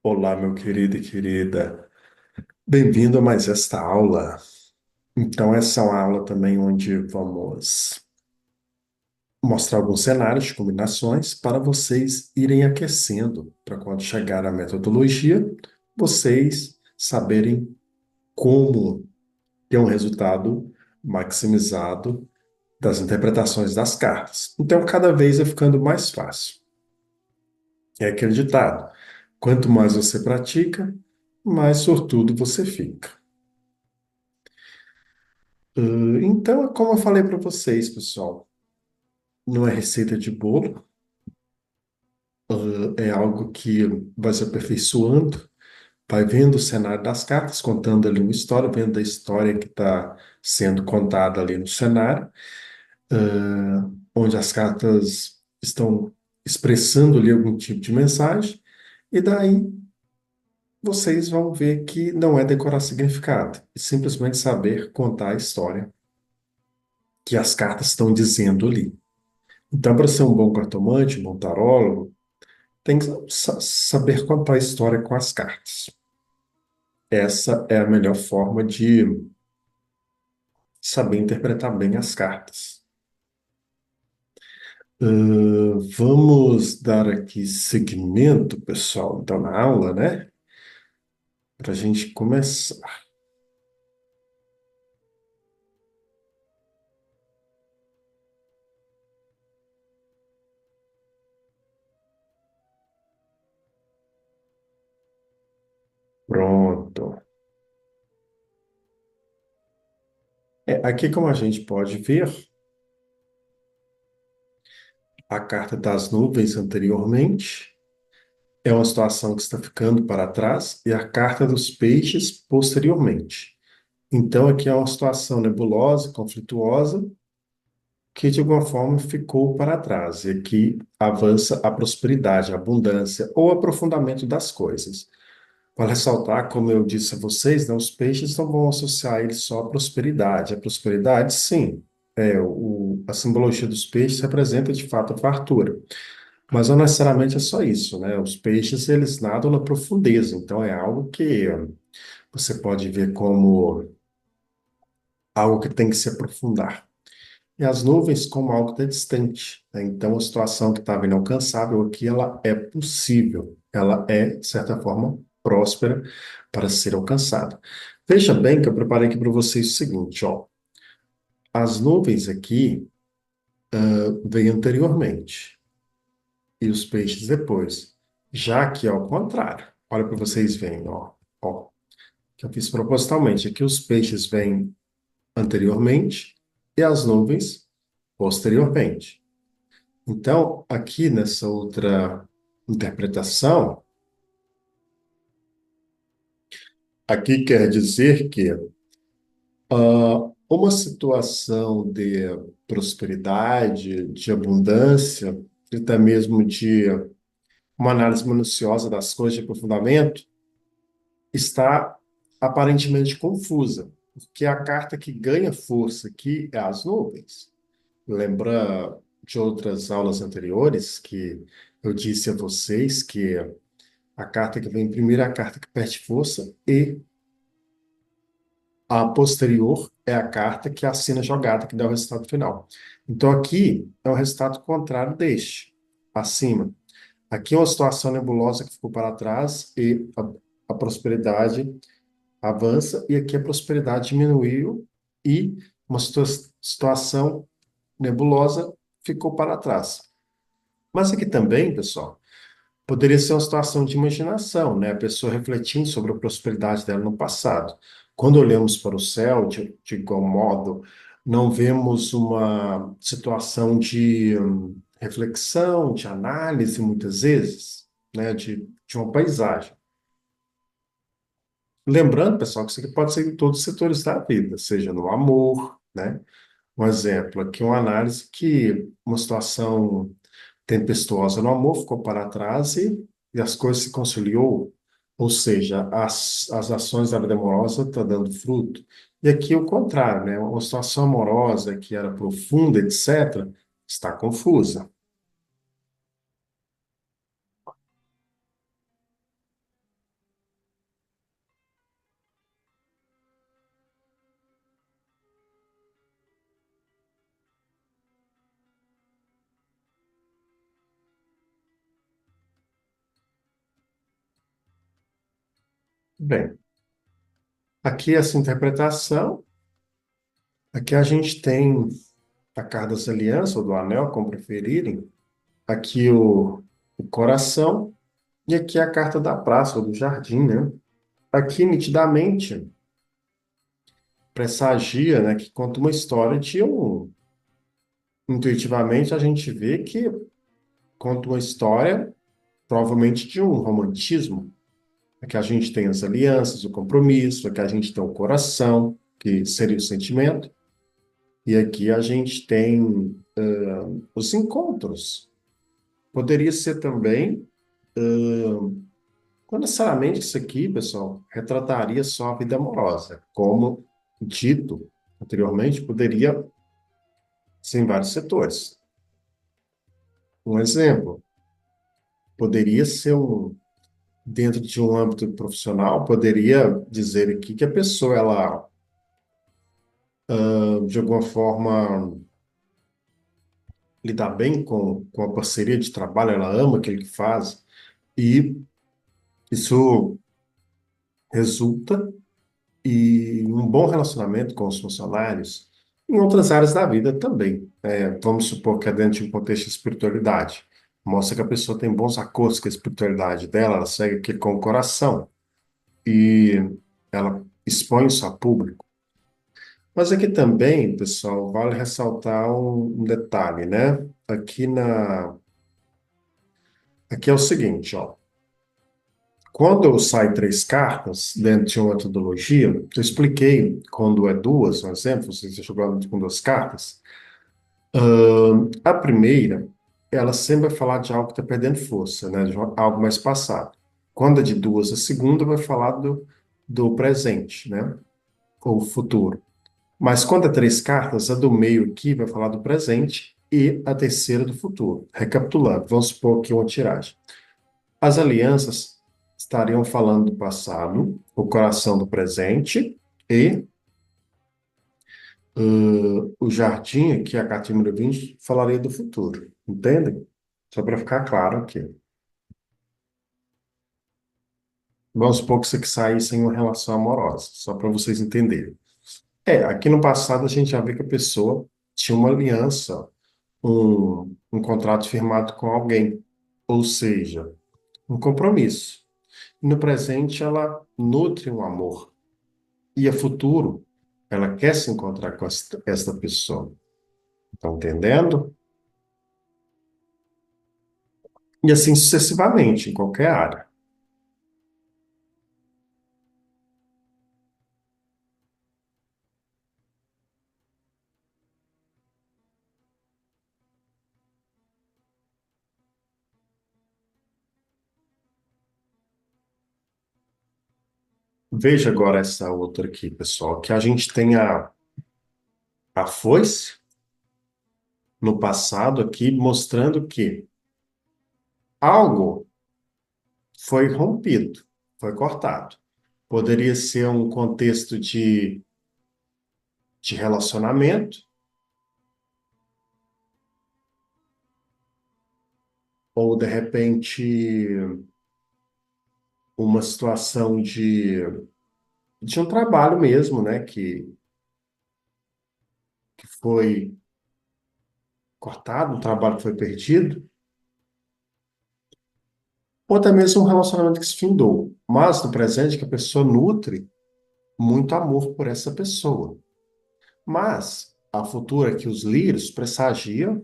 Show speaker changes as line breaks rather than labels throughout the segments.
Olá, meu querido e querida. Bem-vindo a mais esta aula. Então, essa é uma aula também onde vamos mostrar alguns cenários de combinações para vocês irem aquecendo, para quando chegar a metodologia, vocês saberem como ter um resultado maximizado das interpretações das cartas. Então, cada vez vai ficando mais fácil. É aquele ditado: quanto mais você pratica, mais sortudo você fica. Então, é como eu falei para vocês, pessoal, não é receita de bolo, é algo que vai se aperfeiçoando, vai vendo o cenário das cartas, contando ali uma história, vendo a história que está sendo contada ali no cenário, onde as cartas estão expressando ali algum tipo de mensagem, e daí vocês vão ver que não é decorar significado, é simplesmente saber contar a história que as cartas estão dizendo ali. Então, para ser um bom cartomante, um bom tarólogo, tem que saber contar a história com as cartas. Essa é a melhor forma de saber interpretar bem as cartas. Vamos dar aqui seguimento, pessoal, então, na aula, né? Para a gente começar. Pronto. Aqui, como a gente pode ver, a carta das nuvens anteriormente é uma situação que está ficando para trás e a carta dos peixes posteriormente. Então, aqui é uma situação nebulosa, conflituosa, que de alguma forma ficou para trás. E aqui avança a prosperidade, a abundância ou aprofundamento das coisas. Para ressaltar, como eu disse a vocês, né, os peixes não vão associar eles só à prosperidade. A prosperidade, sim, a simbologia dos peixes representa de fato a fartura. Mas não necessariamente é só isso, né? Os peixes, eles nadam na profundeza, então é algo que você pode ver como algo que tem que se aprofundar. E as nuvens como algo que é distante, né? Então, a situação que estava inalcançável aqui, ela é possível, ela é, de certa forma, próspera para ser alcançada. Veja bem que eu preparei aqui para vocês o seguinte, ó. As nuvens aqui veio anteriormente e os peixes depois. Já que ao contrário, olha para vocês verem, ó, que eu fiz propositalmente. Aqui os peixes vêm anteriormente e as nuvens posteriormente. Então, aqui nessa outra interpretação, aqui quer dizer que uma situação de prosperidade, de abundância, e até mesmo de uma análise minuciosa das coisas de aprofundamento, está aparentemente confusa, porque a carta que ganha força aqui é as nuvens. Lembra de outras aulas anteriores que eu disse a vocês que a carta que vem primeiro é a carta que perde força e a posterior é a carta que assina a jogada, que dá o resultado final. Então aqui é o resultado contrário deste, acima. Aqui é uma situação nebulosa que ficou para trás e a prosperidade avança, e aqui a prosperidade diminuiu e uma situação nebulosa ficou para trás. Mas aqui também, pessoal, poderia ser uma situação de imaginação, né? A pessoa refletindo sobre a prosperidade dela no passado. Quando olhamos para o céu, de igual modo, não vemos uma situação de reflexão, de análise, muitas vezes, né? De uma paisagem. Lembrando, pessoal, que isso aqui pode ser em todos os setores da vida, seja no amor, né? Um exemplo aqui, uma análise que uma situação tempestuosa no amor ficou para trás e as coisas se conciliou, ou seja, as ações da vida amorosa estão dando fruto. E aqui o contrário, né? Uma situação amorosa que era profunda, etc., está confusa. Bem, aqui essa interpretação, aqui a gente tem a carta das alianças, ou do anel, como preferirem, aqui o coração, e aqui a carta da praça, ou do jardim, né? Aqui, nitidamente, pressagia, né, que conta uma história de um... Intuitivamente, a gente vê que conta uma história, provavelmente, de um romantismo. Aqui a gente tem as alianças, o compromisso, aqui a gente tem o coração, que seria o sentimento, e aqui a gente tem os encontros. Poderia ser também, não necessariamente isso aqui, pessoal, retrataria só a vida amorosa. Como dito anteriormente, poderia ser em vários setores. Um exemplo, poderia ser dentro de um âmbito profissional, poderia dizer aqui que a pessoa, ela, de alguma forma, lidar bem com a parceria de trabalho, ela ama aquilo que faz, e isso resulta em um bom relacionamento com os funcionários, em outras áreas da vida também. Vamos supor que é dentro de um contexto de espiritualidade. Mostra que a pessoa tem bons acordos com a espiritualidade dela, ela segue aquilo com o coração e ela expõe isso a público. Mas aqui também, pessoal, vale ressaltar um detalhe, né? Aqui é o seguinte, ó. Quando eu saio três cartas dentro de uma metodologia, eu expliquei quando é duas, um exemplo, você está jogando com duas cartas. A primeira, ela sempre vai falar de algo que está perdendo força, né? De algo mais passado. Quando é de duas, a segunda vai falar do presente, né? Ou futuro. Mas quando é três cartas, a do meio aqui vai falar do presente e a terceira do futuro. Recapitulando, vamos supor aqui uma tiragem. As alianças estariam falando do passado, o coração do presente e o jardim, que é a carta número 20, falaria do futuro. Entendem? Só para ficar claro aqui. Vamos supor que isso aqui saísse em uma relação amorosa, só para vocês entenderem. Aqui no passado a gente já vê que a pessoa tinha uma aliança, um contrato firmado com alguém, ou seja, um compromisso. No presente ela nutre um amor. E a futuro, ela quer se encontrar com esta pessoa. Estão entendendo? E assim sucessivamente, em qualquer área. Veja agora essa outra aqui, pessoal, que a gente tem a foice no passado aqui, mostrando que algo foi rompido, foi cortado. Poderia ser um contexto de relacionamento, ou de repente uma situação de um trabalho mesmo, né? Que foi cortado, um trabalho que foi perdido, ou até mesmo um relacionamento que se findou. Mas no presente que a pessoa nutre muito amor por essa pessoa. Mas a futura que os lírios pressagia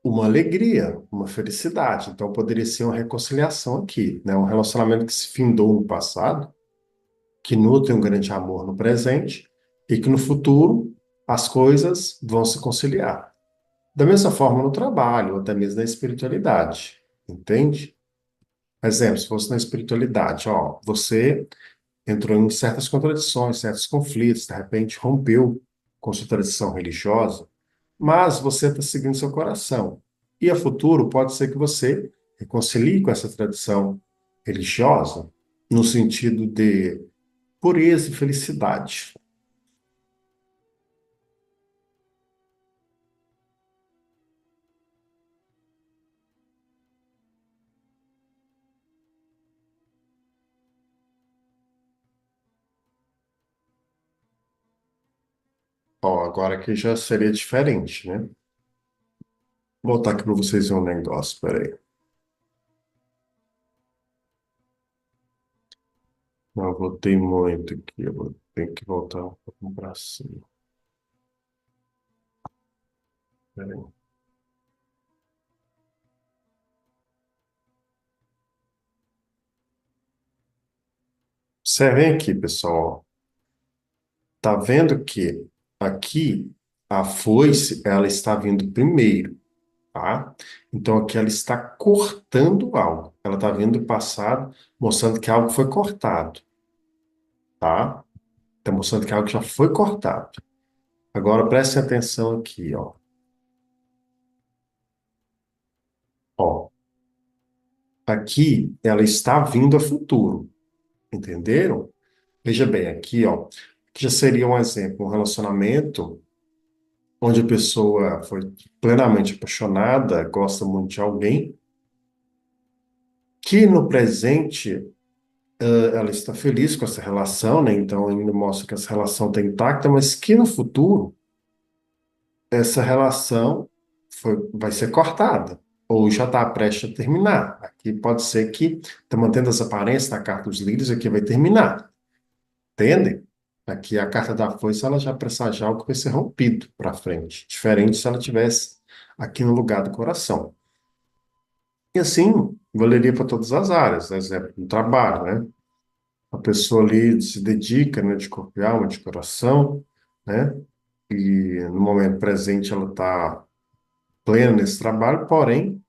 uma alegria, uma felicidade. Então poderia ser uma reconciliação aqui, né? Um relacionamento que se findou no passado, que nutre um grande amor no presente e que no futuro as coisas vão se conciliar. Da mesma forma no trabalho, ou até mesmo na espiritualidade, entende? Exemplo, se fosse na espiritualidade, ó, você entrou em certas contradições, certos conflitos, de repente rompeu com sua tradição religiosa, mas você está seguindo seu coração. E a futuro pode ser que você reconcilie com essa tradição religiosa, no sentido de pureza e felicidade. Ó, agora aqui já seria diferente, né? Vou voltar aqui para vocês verem um negócio, peraí. Não, eu voltei muito aqui, eu vou ter que voltar um pouco para cima. Peraí. Observem aqui, pessoal. Tá vendo que aqui a foice, ela está vindo primeiro, tá? Então aqui ela está cortando algo. Ela está vindo do passado, mostrando que algo foi cortado, tá? Está mostrando que algo já foi cortado. Agora preste atenção aqui, ó. Ó, aqui ela está vindo a futuro, entenderam? Veja bem, aqui, ó, que já seria um exemplo, um relacionamento onde a pessoa foi plenamente apaixonada, gosta muito de alguém, que no presente ela está feliz com essa relação, né? Então ainda mostra que essa relação está intacta, mas que no futuro essa relação vai ser cortada ou já está prestes a terminar. Aqui pode ser que está mantendo as aparências na carta dos líderes, aqui vai terminar, entende? Aqui a carta da foice ela já pressagia algo que vai ser rompido para frente, diferente se ela tivesse aqui no lugar do coração. E assim, valeria para todas as áreas, né? Exemplo, no trabalho, né? A pessoa ali se dedica, né, de corpo e alma, de coração, né? E no momento presente ela está plena nesse trabalho, porém,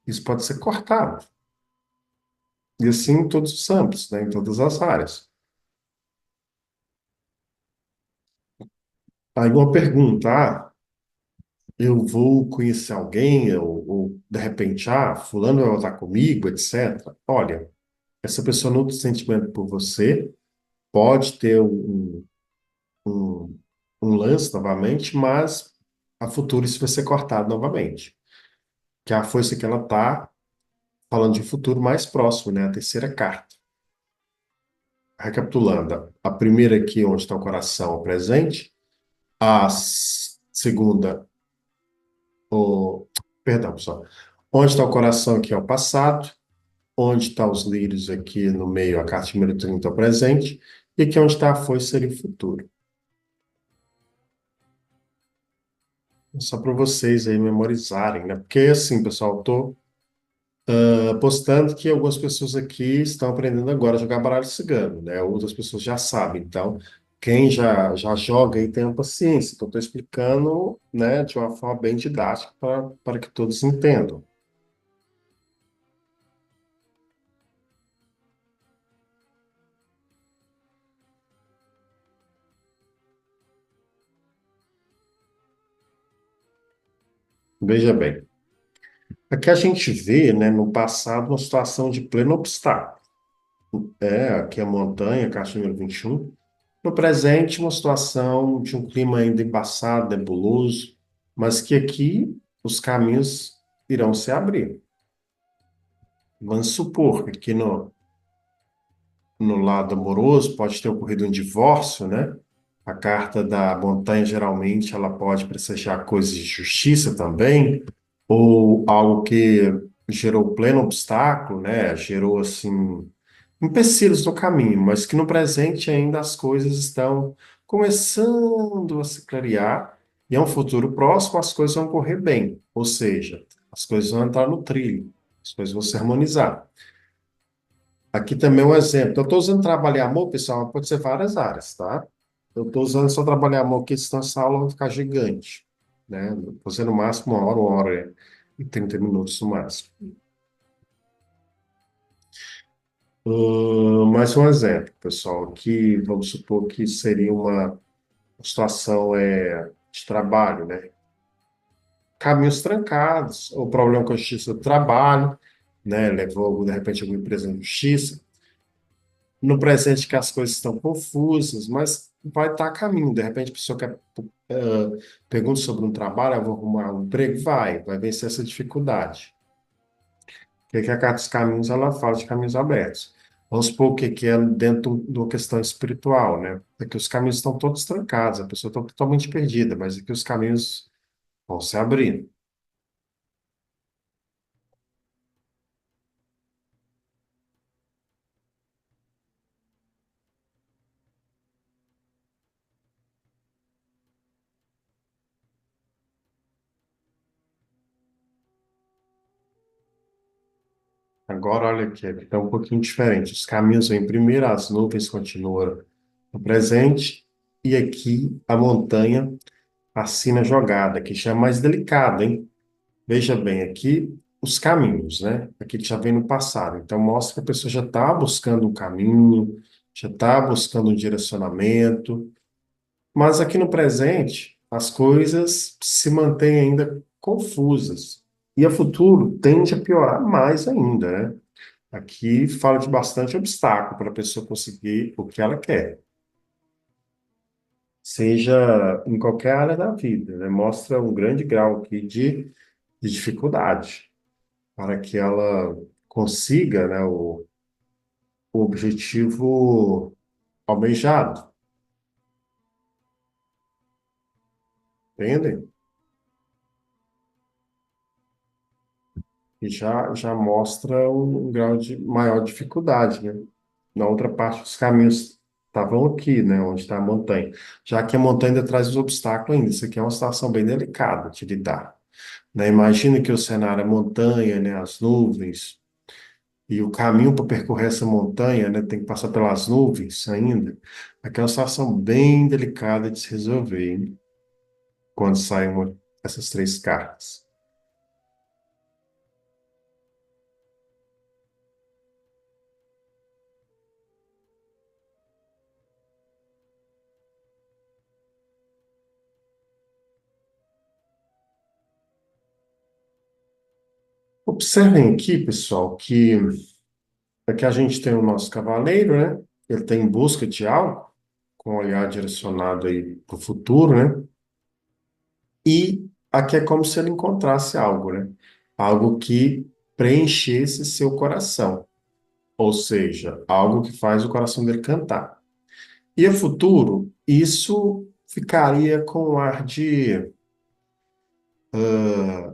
isso pode ser cortado. E assim em todos os âmbitos, né? Em todas as áreas. Aí uma pergunta, eu vou conhecer alguém, ou de repente, fulano vai voltar comigo, etc. Olha, essa pessoa não tem sentimento por você, pode ter um, um lance novamente, mas a futuro isso vai ser cortado novamente. Que é a força que ela está falando de um futuro mais próximo, né? A terceira carta. Recapitulando, a primeira aqui, onde está o coração, o presente. Segunda, perdão, pessoal. Onde está o coração aqui é o passado. Onde está os lírios aqui no meio, a carta número 30 é o presente. E aqui onde está a foice seria o futuro. Só para vocês aí memorizarem, né? Porque assim, pessoal, eu tô apostando que algumas pessoas aqui estão aprendendo agora a jogar baralho cigano, né? Outras pessoas já sabem. Então, quem já joga aí tenha paciência. Então, estou explicando, né, de uma forma bem didática para que todos entendam. Veja bem, aqui a gente vê, né, no passado, uma situação de pleno obstáculo. Aqui a montanha, caixa número 21. No presente, uma situação de um clima ainda embaçado, nebuloso, mas que aqui os caminhos irão se abrir. Vamos supor que aqui no lado amoroso pode ter ocorrido um divórcio, né? A carta da montanha, geralmente, ela pode presagiar coisas de justiça também, ou algo que gerou pleno obstáculo, né? Gerou, assim, empecilhos no caminho, mas que no presente ainda as coisas estão começando a se clarear, e é um futuro próximo, as coisas vão correr bem, ou seja, as coisas vão entrar no trilho, as coisas vão se harmonizar. Aqui também um exemplo. Eu estou usando trabalho e amor, pessoal, pode ser várias áreas, tá? Eu estou usando só trabalho e amor, porque senão essa aula vai ficar gigante, né? Vou ser no máximo uma hora e 30 minutos no máximo. Mais um exemplo, pessoal, que vamos supor que seria uma situação de trabalho, né? Caminhos trancados, ou problema com a justiça do trabalho, né? Levou, de repente, alguma empresa na justiça. No presente que as coisas estão confusas, mas vai estar a caminho. De repente, a pessoa quer, pergunta sobre um trabalho, eu vou arrumar um emprego, vai vencer essa dificuldade. Que a carta dos caminhos, ela fala de caminhos abertos. Vamos supor o que que é dentro de uma questão espiritual, né? É que os caminhos estão todos trancados, a pessoa está totalmente perdida, mas é que os caminhos vão se abrindo. Agora, olha aqui, está um pouquinho diferente. Os caminhos vêm primeiro, as nuvens continuam no presente, e aqui a montanha assina jogada, que já é mais delicado, hein? Veja bem, aqui os caminhos, né? Aqui já vem no passado. Então, mostra que a pessoa já está buscando um caminho, já está buscando um direcionamento, mas aqui no presente, as coisas se mantêm ainda confusas. E a futuro tende a piorar mais ainda, né? Aqui fala de bastante obstáculo para a pessoa conseguir o que ela quer, seja em qualquer área da vida, né? Mostra um grande grau aqui de dificuldade para que ela consiga, né, o objetivo almejado, entende? E já mostra um grau de maior dificuldade, né? Na outra parte, os caminhos estavam aqui, né, onde está a montanha. Já que a montanha ainda traz os obstáculos ainda. Isso aqui é uma situação bem delicada de lidar, né? Imagina que o cenário é montanha, né, as nuvens, e o caminho para percorrer essa montanha, né, tem que passar pelas nuvens ainda. Aqui é uma situação bem delicada de se resolver, hein, quando saem essas três cartas. Observem aqui, pessoal, que aqui a gente tem o nosso cavaleiro, né? Ele está em busca de algo, com o olhar direcionado aí para o futuro, né? E aqui é como se ele encontrasse algo, né? Algo que preenchesse seu coração, ou seja, algo que faz o coração dele cantar. E a futuro, isso ficaria com um ar de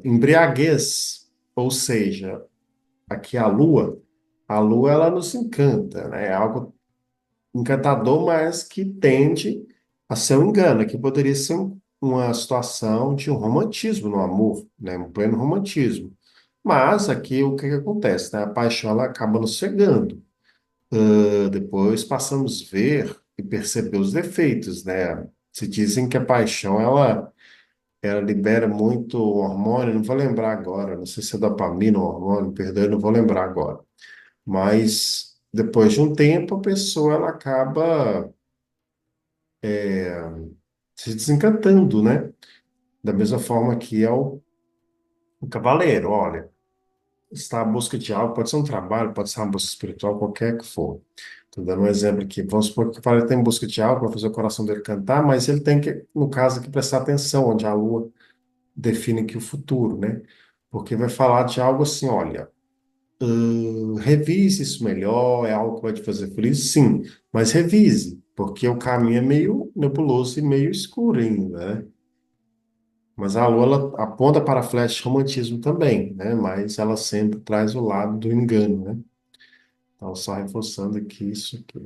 embriaguez, ou seja, aqui a lua ela nos encanta, né? É algo encantador, mas que tende a ser um engano, que poderia ser uma situação de um romantismo no amor, né? Um pleno romantismo. Mas aqui o que que acontece, né? A paixão ela acaba nos cegando. Depois passamos a ver e perceber os defeitos, né? Se dizem que a paixão ela libera muito hormônio, não vou lembrar agora, não sei se é dopamina ou hormônio, perdão, eu não vou lembrar agora. Mas depois de um tempo a pessoa ela acaba se desencantando, né? Da mesma forma que é o cavaleiro, olha, está à busca de algo, pode ser um trabalho, pode ser uma busca espiritual, qualquer que for. Estou dando um exemplo aqui. Vamos supor que o cavaleiro está em busca de algo para fazer o coração dele cantar, mas ele tem que, no caso aqui, prestar atenção, onde a lua define que o futuro, né? Porque vai falar de algo assim, olha, revise isso melhor, é algo que vai te fazer feliz? Sim, mas revise, porque o caminho é meio nebuloso e meio escuro ainda, né? Mas a lua, ela aponta para a flecha de romantismo também, né? Mas ela sempre traz o lado do engano, né? Então, só reforçando aqui isso aqui.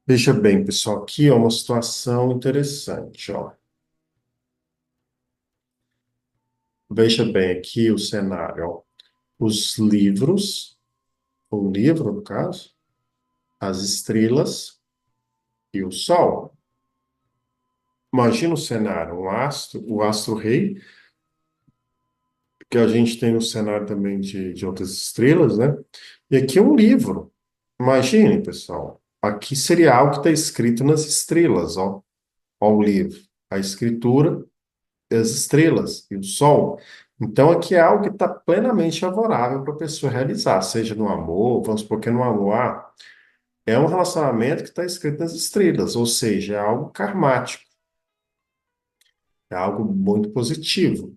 Veja bem, pessoal, aqui é uma situação interessante, ó. Veja bem aqui o cenário, ó. Os livros, o livro, no caso, as estrelas e o sol. Imagina o cenário, um astro, o astro-rei, que a gente tem no cenário também de outras estrelas, né? E aqui um livro. Imagine, pessoal, aqui seria algo que está escrito nas estrelas, ó, ó o livro. A escritura, as estrelas e o sol. Então, aqui é algo que está plenamente favorável para a pessoa realizar, seja no amor, vamos supor que é no amor, é um relacionamento que está escrito nas estrelas, ou seja, é algo karmático, é algo muito positivo.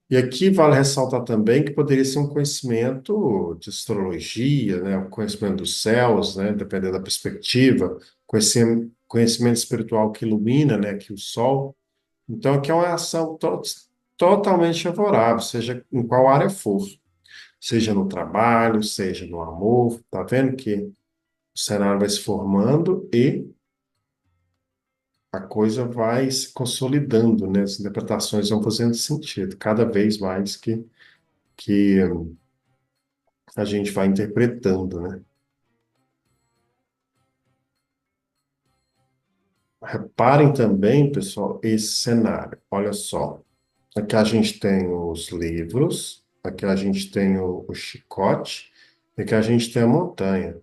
E aqui vale ressaltar também que poderia ser um conhecimento de astrologia, né, um conhecimento dos céus, né, dependendo da perspectiva, conhecimento espiritual que ilumina, né, que o sol. Então, aqui é uma ação totalmente favorável, seja em qual área for, seja no trabalho, seja no amor. Tá vendo que o cenário vai se formando e a coisa vai se consolidando, né? As interpretações vão fazendo sentido cada vez mais que a gente vai interpretando, né? Reparem também, pessoal, esse cenário. Olha só. Aqui a gente tem os livros, aqui a gente tem o chicote, e aqui a gente tem a montanha.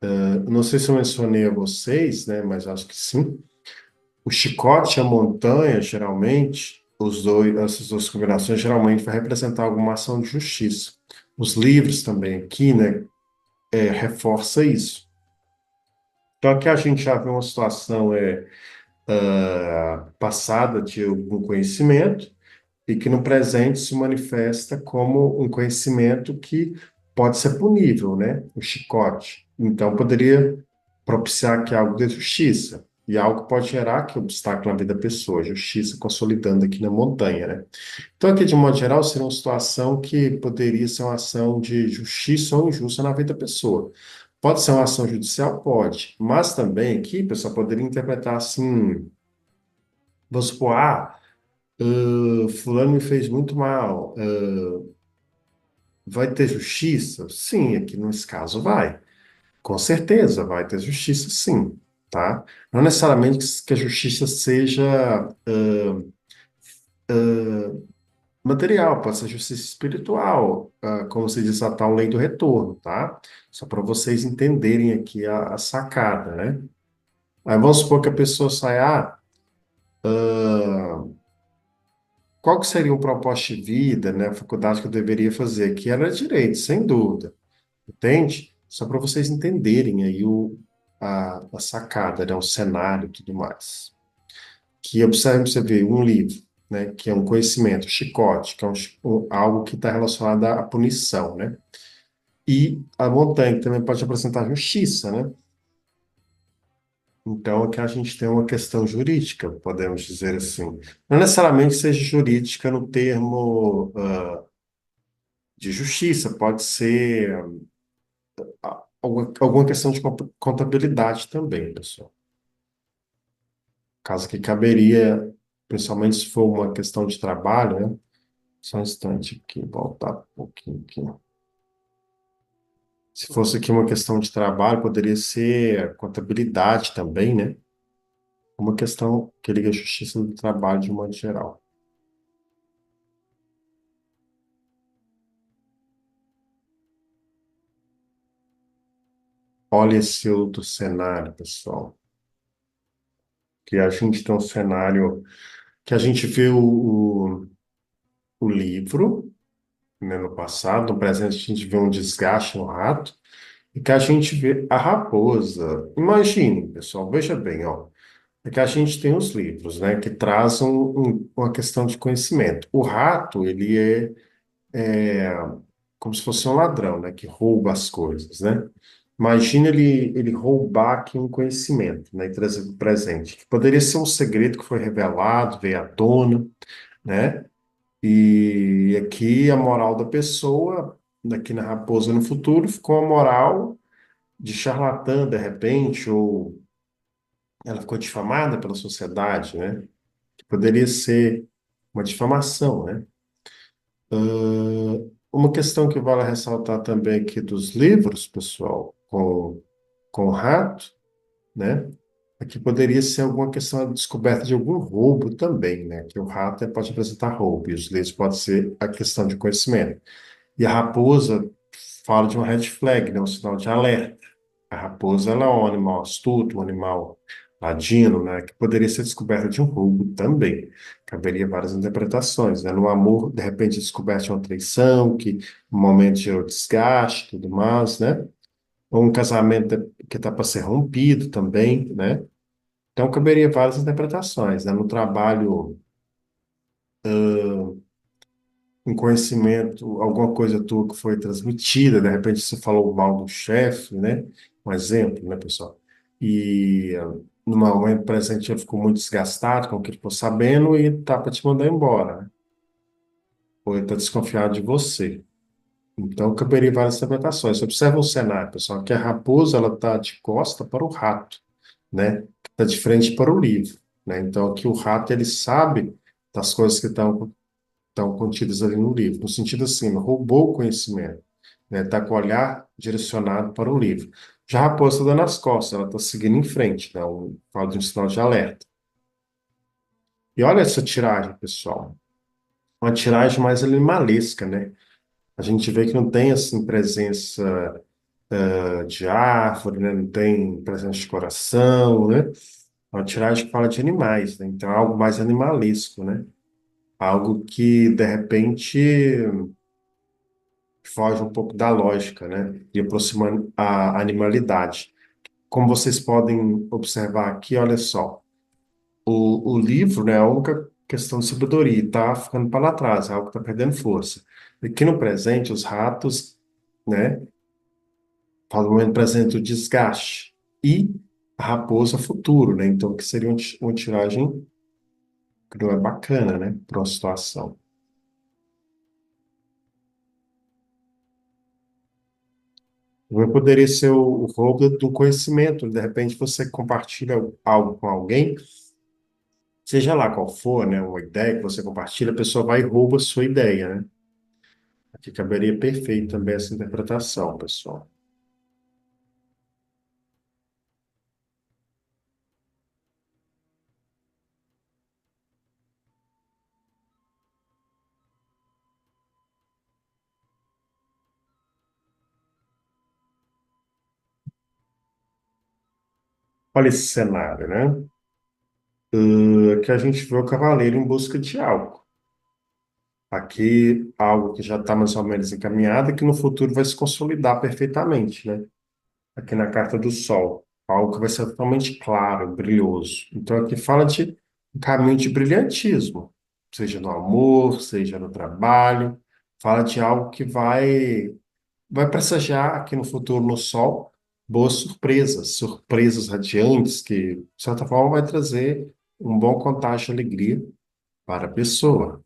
Eu não sei se eu mencionei a vocês, né? Mas acho que sim. O chicote e a montanha, geralmente, essas duas combinações, geralmente vai representar alguma ação de justiça. Os livros também aqui, né? Reforça isso. Então aqui a gente já vê uma situação passada de algum conhecimento e que no presente se manifesta como um conhecimento que pode ser punível, né? O chicote. Então poderia propiciar que algo de justiça. E algo pode gerar que obstáculo na vida da pessoa, justiça consolidando aqui na montanha, né? Então, aqui, de modo geral, seria uma situação que poderia ser uma ação de justiça ou injusta na vida da pessoa. Pode ser uma ação judicial? Pode. Mas também aqui, pessoal, poderia interpretar assim, vamos supor, fulano me fez muito mal, vai ter justiça? Sim, aqui nesse caso vai. Com certeza vai ter justiça, sim, tá? Não necessariamente que a justiça seja material, pode ser justiça espiritual, como se diz a tal lei do retorno, tá? Só para vocês entenderem aqui a sacada, né? Aí vamos supor que a pessoa sai, qual que seria o propósito de vida, né? A faculdade que eu deveria fazer aqui era direito, sem dúvida, entende? Só para vocês entenderem aí a sacada, né? O cenário e tudo mais. Que observe você ver um livro, né? Que é um conhecimento, chicote, que é algo que está relacionado à punição, né? E a montanha que também pode apresentar justiça, né? Então, aqui a gente tem uma questão jurídica, podemos dizer assim. Não necessariamente seja jurídica no termo de justiça, pode ser alguma questão de contabilidade também, pessoal. Caso que caberia, principalmente se for uma questão de trabalho, né? Só um instante aqui, voltar um pouquinho aqui. Se fosse aqui uma questão de trabalho, poderia ser contabilidade também, né? Uma questão que liga a justiça do trabalho de um modo geral. Olha esse outro cenário, pessoal. Que a gente tem um cenário que a gente vê o livro, né, no passado, no presente a gente vê um desgaste no rato, e que a gente vê a raposa. Imagine, pessoal, veja bem, ó. É que a gente tem os livros, né, que trazem uma questão de conhecimento. O rato, ele é como se fosse um ladrão, né, que rouba as coisas, né? Imagina ele roubar aqui um conhecimento, né, e trazer para o presente, que poderia ser um segredo que foi revelado, veio à tona, né? E aqui a moral da pessoa, daqui na Raposa no futuro, ficou a moral de charlatã, de repente, ou ela ficou difamada pela sociedade, né? Que poderia ser uma difamação, né? Uma questão que vale ressaltar também aqui dos livros, pessoal, com o rato, né? Aqui poderia ser alguma questão de descoberta de algum roubo também, né? Que o rato pode apresentar roubo, e os livros pode ser a questão de conhecimento. E a raposa fala de um red flag, né? Um sinal de alerta. A raposa ela é um animal astuto, um animal ladino, né? Que poderia ser descoberta de um roubo também. Caberia várias interpretações, né? No amor, de repente, descoberta de uma traição, que no momento gerou desgaste, tudo mais, né? ou um casamento que está para ser rompido também, né? Então, caberia várias interpretações, né? No trabalho, um conhecimento, alguma coisa tua que foi transmitida, de repente você falou mal do chefe, né? Um exemplo, né, pessoal? E no momento presente ele ficou muito desgastado com o que ele ficou sabendo e tá para te mandar embora, né? Ou ele está desconfiado de você. Então, caberia várias interpretações. Observa o cenário, pessoal, que a raposa ela está de costa para o rato, né? Está de frente para o livro, né? Então, aqui o rato ele sabe das coisas que estão contidas ali no livro, no sentido assim, roubou o conhecimento, né? Está com o olhar direcionado para o livro. Já a raposa está dando as costas, ela está seguindo em frente, né? Fala de um sinal de alerta. E olha essa tiragem, pessoal. Uma tiragem mais animalesca, né? A gente vê que não tem assim presença de árvore, né? Não tem presença de coração, né? É uma tiragem que fala de animais, né? Então é algo mais animalesco, né? Algo que, de repente, foge um pouco da lógica, né? E aproxima a animalidade. Como vocês podem observar aqui, olha só, o livro, né, é a única questão de sabedoria, está ficando para trás, é algo que está perdendo força. Aqui no presente, os ratos, né, fala no momento presente o desgaste, e a raposa futuro, né? Então, que seria uma tiragem que não é bacana, né, para uma situação. Poderia ser o roubo do conhecimento. De repente, você compartilha algo com alguém, seja lá qual for, né, uma ideia que você compartilha, a pessoa vai e rouba a sua ideia, né? Aqui caberia perfeito também essa interpretação, pessoal. Olha esse cenário, né? Que a gente vê o cavaleiro em busca de algo. Aqui, algo que já está mais ou menos encaminhado e que no futuro vai se consolidar perfeitamente, né? Aqui na carta do Sol, algo que vai ser totalmente claro, brilhoso. Então, aqui fala de um caminho de brilhantismo, seja no amor, seja no trabalho, fala de algo que vai pressagiar aqui no futuro no Sol boas surpresas, surpresas radiantes que, de certa forma, vai trazer um bom contágio de alegria para a pessoa.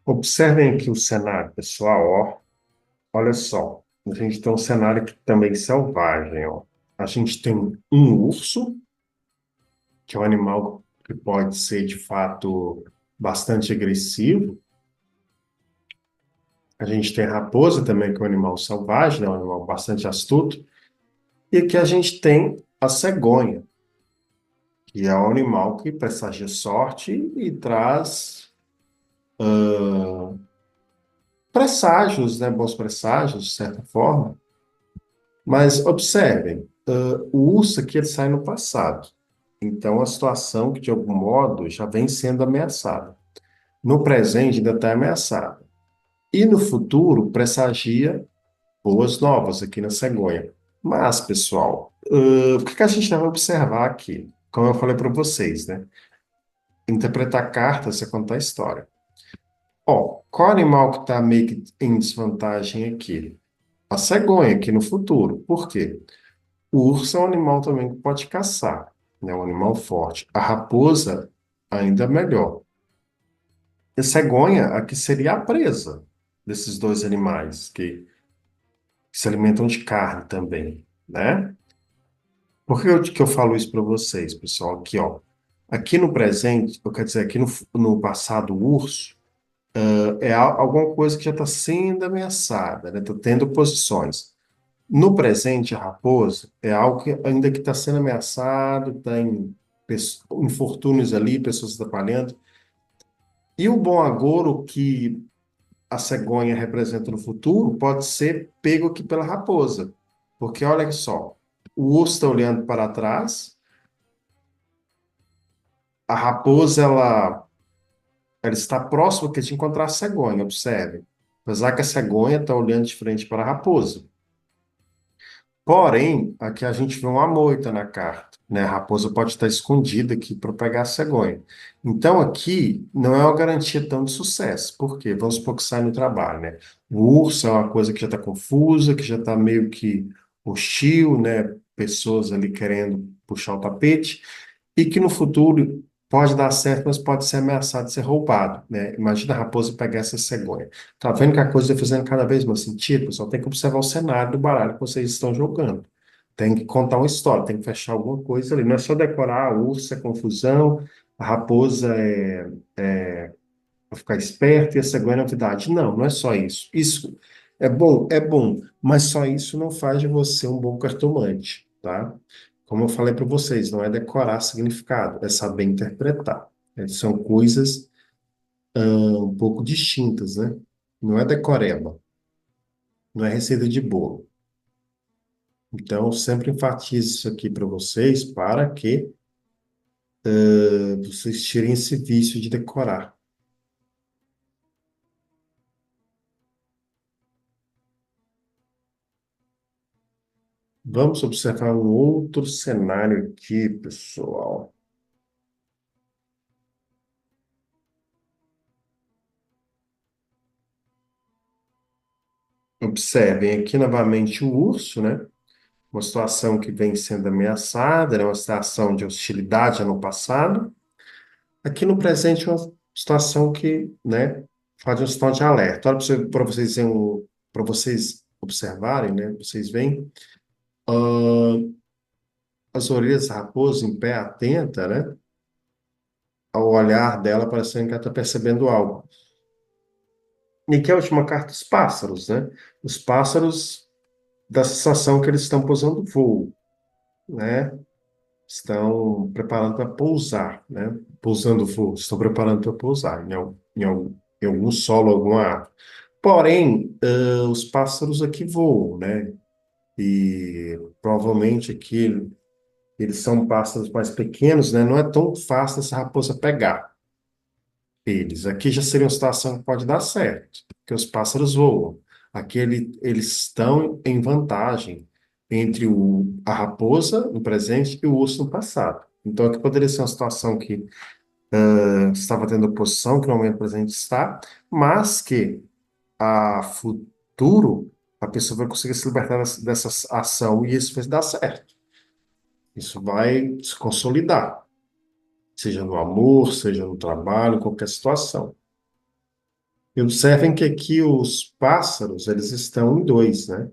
Observem aqui o cenário, pessoal, ó. Olha só, a gente tem um cenário aqui também selvagem, ó. A gente tem um urso, que é um animal que pode ser, de fato, bastante agressivo. A gente tem a raposa também, que é um animal selvagem, né? Um animal bastante astuto. E aqui a gente tem a cegonha, que é um animal que pressagia sorte e traz presságios, né? Bons presságios, de certa forma. Mas observem, o urso aqui ele sai no passado. Então, é uma situação que, de algum modo, já vem sendo ameaçada. No presente, ainda está ameaçada. E no futuro, pressagia boas novas aqui na cegonha. Mas, pessoal, o que que a gente deve observar aqui? Como eu falei para vocês, né? Interpretar cartas é contar história. Ó, qual animal que está meio que em desvantagem aqui? A cegonha aqui no futuro. Por quê? O urso é um animal também que pode caçar, né? Um animal forte. A raposa, ainda melhor. E a cegonha, aqui seria a presa desses dois animais que se alimentam de carne também, né? Por que que eu falo isso para vocês, pessoal? Aqui, ó. Aqui no presente, eu quero dizer, aqui no passado, o urso é alguma coisa que já está sendo ameaçada, né? Está tendo posições. No presente, a raposa é algo que ainda que está sendo ameaçado, tem infortúnios ali, pessoas atrapalhando. E o bom agouro que a cegonha representa no futuro pode ser pego aqui pela raposa. Porque olha só, o urso está olhando para trás, a raposa ela está próxima que de encontrar a cegonha, observe. Apesar que a cegonha está olhando de frente para a raposa. Porém, aqui a gente vê uma moita na carta, né? A raposa pode estar escondida aqui para pegar a cegonha. Então, aqui não é uma garantia tão de sucesso. Por quê? Vamos supor que sai no trabalho, né? O urso é uma coisa que já está confusa, que já está meio que hostil, né? Pessoas ali querendo puxar o tapete e que no futuro pode dar certo, mas pode ser ameaçado de ser roubado, né? Imagina a raposa pegar essa cegonha. Tá vendo que a coisa está fazendo cada vez mais sentido? Pessoal, tem que observar o cenário do baralho que vocês estão jogando. Tem que contar uma história, tem que fechar alguma coisa ali. Não é só decorar, a ursa é confusão, a raposa é para ficar esperto e a cegonha é novidade. Não, não é só isso. Isso é bom, mas só isso não faz de você um bom cartomante, tá? Como eu falei para vocês, não é decorar significado, é saber interpretar. São coisas um pouco distintas, né? Não é decoreba, não é receita de bolo. Então, eu sempre enfatizo isso aqui para vocês, para que vocês tirem esse vício de decorar. Vamos observar um outro cenário aqui, pessoal. Observem aqui novamente o urso, né? Uma situação que vem sendo ameaçada, né? Uma situação de hostilidade no passado. Aqui no presente, uma situação que, né, faz uma situação de alerta. Olha para vocês, para vocês observarem, né? Vocês veem as orelhas da raposa em pé, atenta, né? Ao olhar dela, parecendo que ela está percebendo algo. E aqui é a última carta, os pássaros, né? Os pássaros da sensação que eles estão pousando voo, né? Estão preparando para pousar, né? Pousando voo, estão preparando para pousar em algum solo, alguma árvore. Porém, os pássaros aqui voam, né? E provavelmente aqui eles são pássaros mais pequenos, né? Não é tão fácil essa raposa pegar eles. Aqui já seria uma situação que pode dar certo, porque os pássaros voam. Aqui eles estão em vantagem entre a raposa no presente e o urso no passado. Então, aqui poderia ser uma situação que estava tendo oposição, que no momento presente está, mas que a futuro a pessoa vai conseguir se libertar dessa ação e isso vai dar certo. Isso vai se consolidar, seja no amor, seja no trabalho, qualquer situação. E observem que aqui os pássaros, eles estão em dois, né?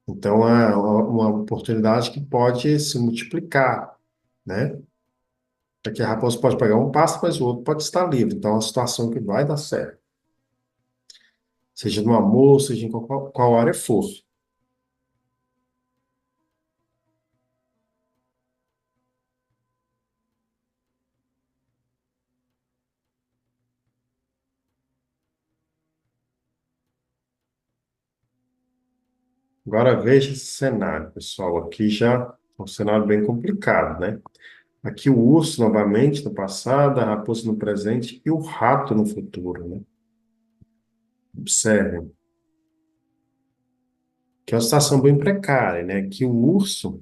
Então, é uma oportunidade que pode se multiplicar, né? Aqui a raposa pode pegar um pássaro, mas o outro pode estar livre. Então, é uma situação que vai dar certo. Seja no amor, seja em qual área for. Agora veja esse cenário, pessoal. Aqui já é um cenário bem complicado, né? Aqui o urso novamente no passado, a raposa no presente e o rato no futuro, né? Observem, que é uma situação bem precária, né? Que o urso,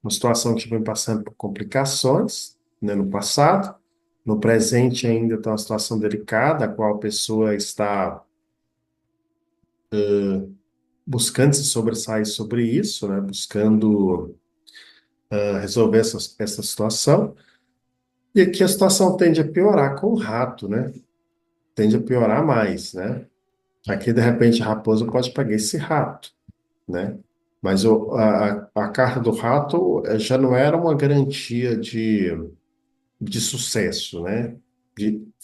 uma situação que vem passando por complicações, né, no passado, no presente ainda está uma situação delicada, a qual a pessoa está buscando se sobressair sobre isso, né? Buscando resolver essa situação. E aqui a situação tende a piorar com o rato, né? Tende a piorar mais, né? Aqui, de repente, a raposa pode pegar esse rato, né? Mas a carta do rato já não era uma garantia de sucesso, né?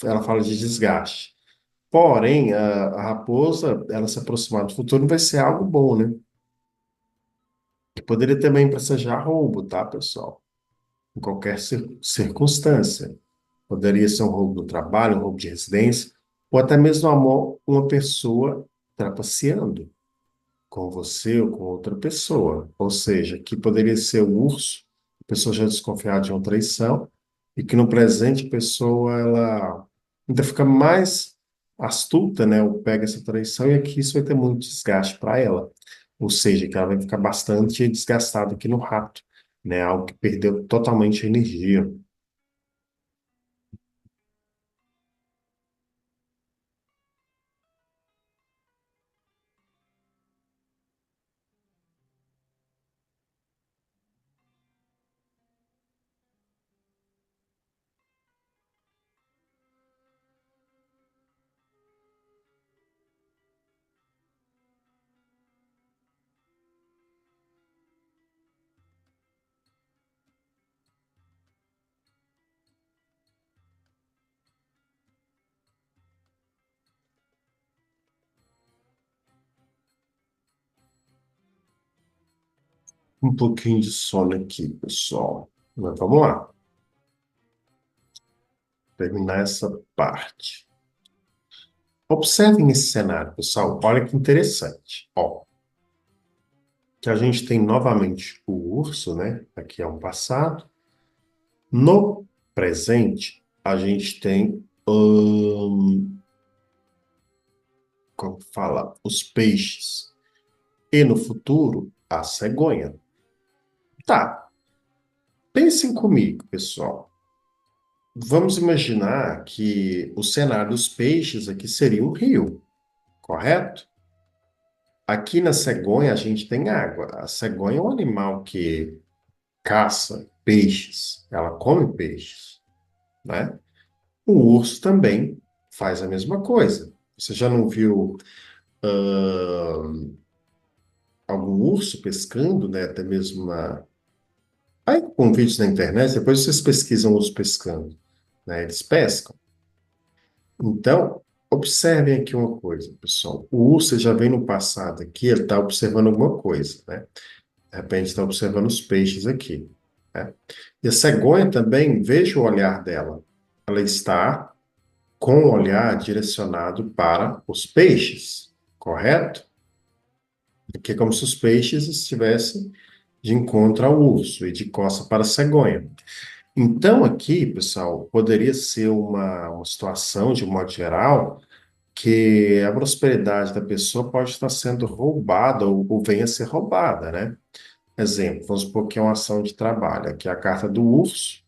Ela fala de desgaste. Porém, a raposa, ela se aproximar do futuro vai ser algo bom, né? Que poderia também presagiar roubo, tá, pessoal? Em qualquer circunstância. Poderia ser um roubo no trabalho, um roubo de residência, ou até mesmo uma pessoa trapaceando com você ou com outra pessoa. Ou seja, que poderia ser o urso, a pessoa já desconfiada de uma traição, e que no presente a pessoa ela ainda fica mais astuta, né? Ou pega essa traição, e aqui isso vai ter muito desgaste para ela. Ou seja, que ela vai ficar bastante desgastada aqui no rato, né? Algo que perdeu totalmente a energia. Um pouquinho de sono aqui, pessoal. Mas vamos lá, terminar essa parte. Observem esse cenário, pessoal. Olha que interessante. Ó, que a gente tem novamente o urso, né? Aqui é um passado. No presente, a gente tem, como fala, os peixes. E no futuro, a cegonha. Tá, pensem comigo, pessoal. Vamos imaginar que o cenário dos peixes aqui seria um rio, correto? Aqui na cegonha a gente tem água. A cegonha é um animal que caça peixes, ela come peixes, né? O urso também faz a mesma coisa. Você já não viu algum urso pescando, né? Até mesmo aí, com vídeos na internet, depois vocês pesquisam urso pescando, né? Eles pescam. Então, observem aqui uma coisa, pessoal. O urso já vem no passado aqui, ele está observando alguma coisa, né? De repente está observando os peixes aqui, né? E a cegonha também, veja o olhar dela. Ela está com o olhar direcionado para os peixes, correto? Porque é como se os peixes estivessem de encontro ao urso e de costa para a cegonha. Então, aqui, pessoal, poderia ser uma situação, de um modo geral, que a prosperidade da pessoa pode estar sendo roubada ou venha a ser roubada, né? Exemplo, vamos supor que é uma ação de trabalho. Aqui é a carta do urso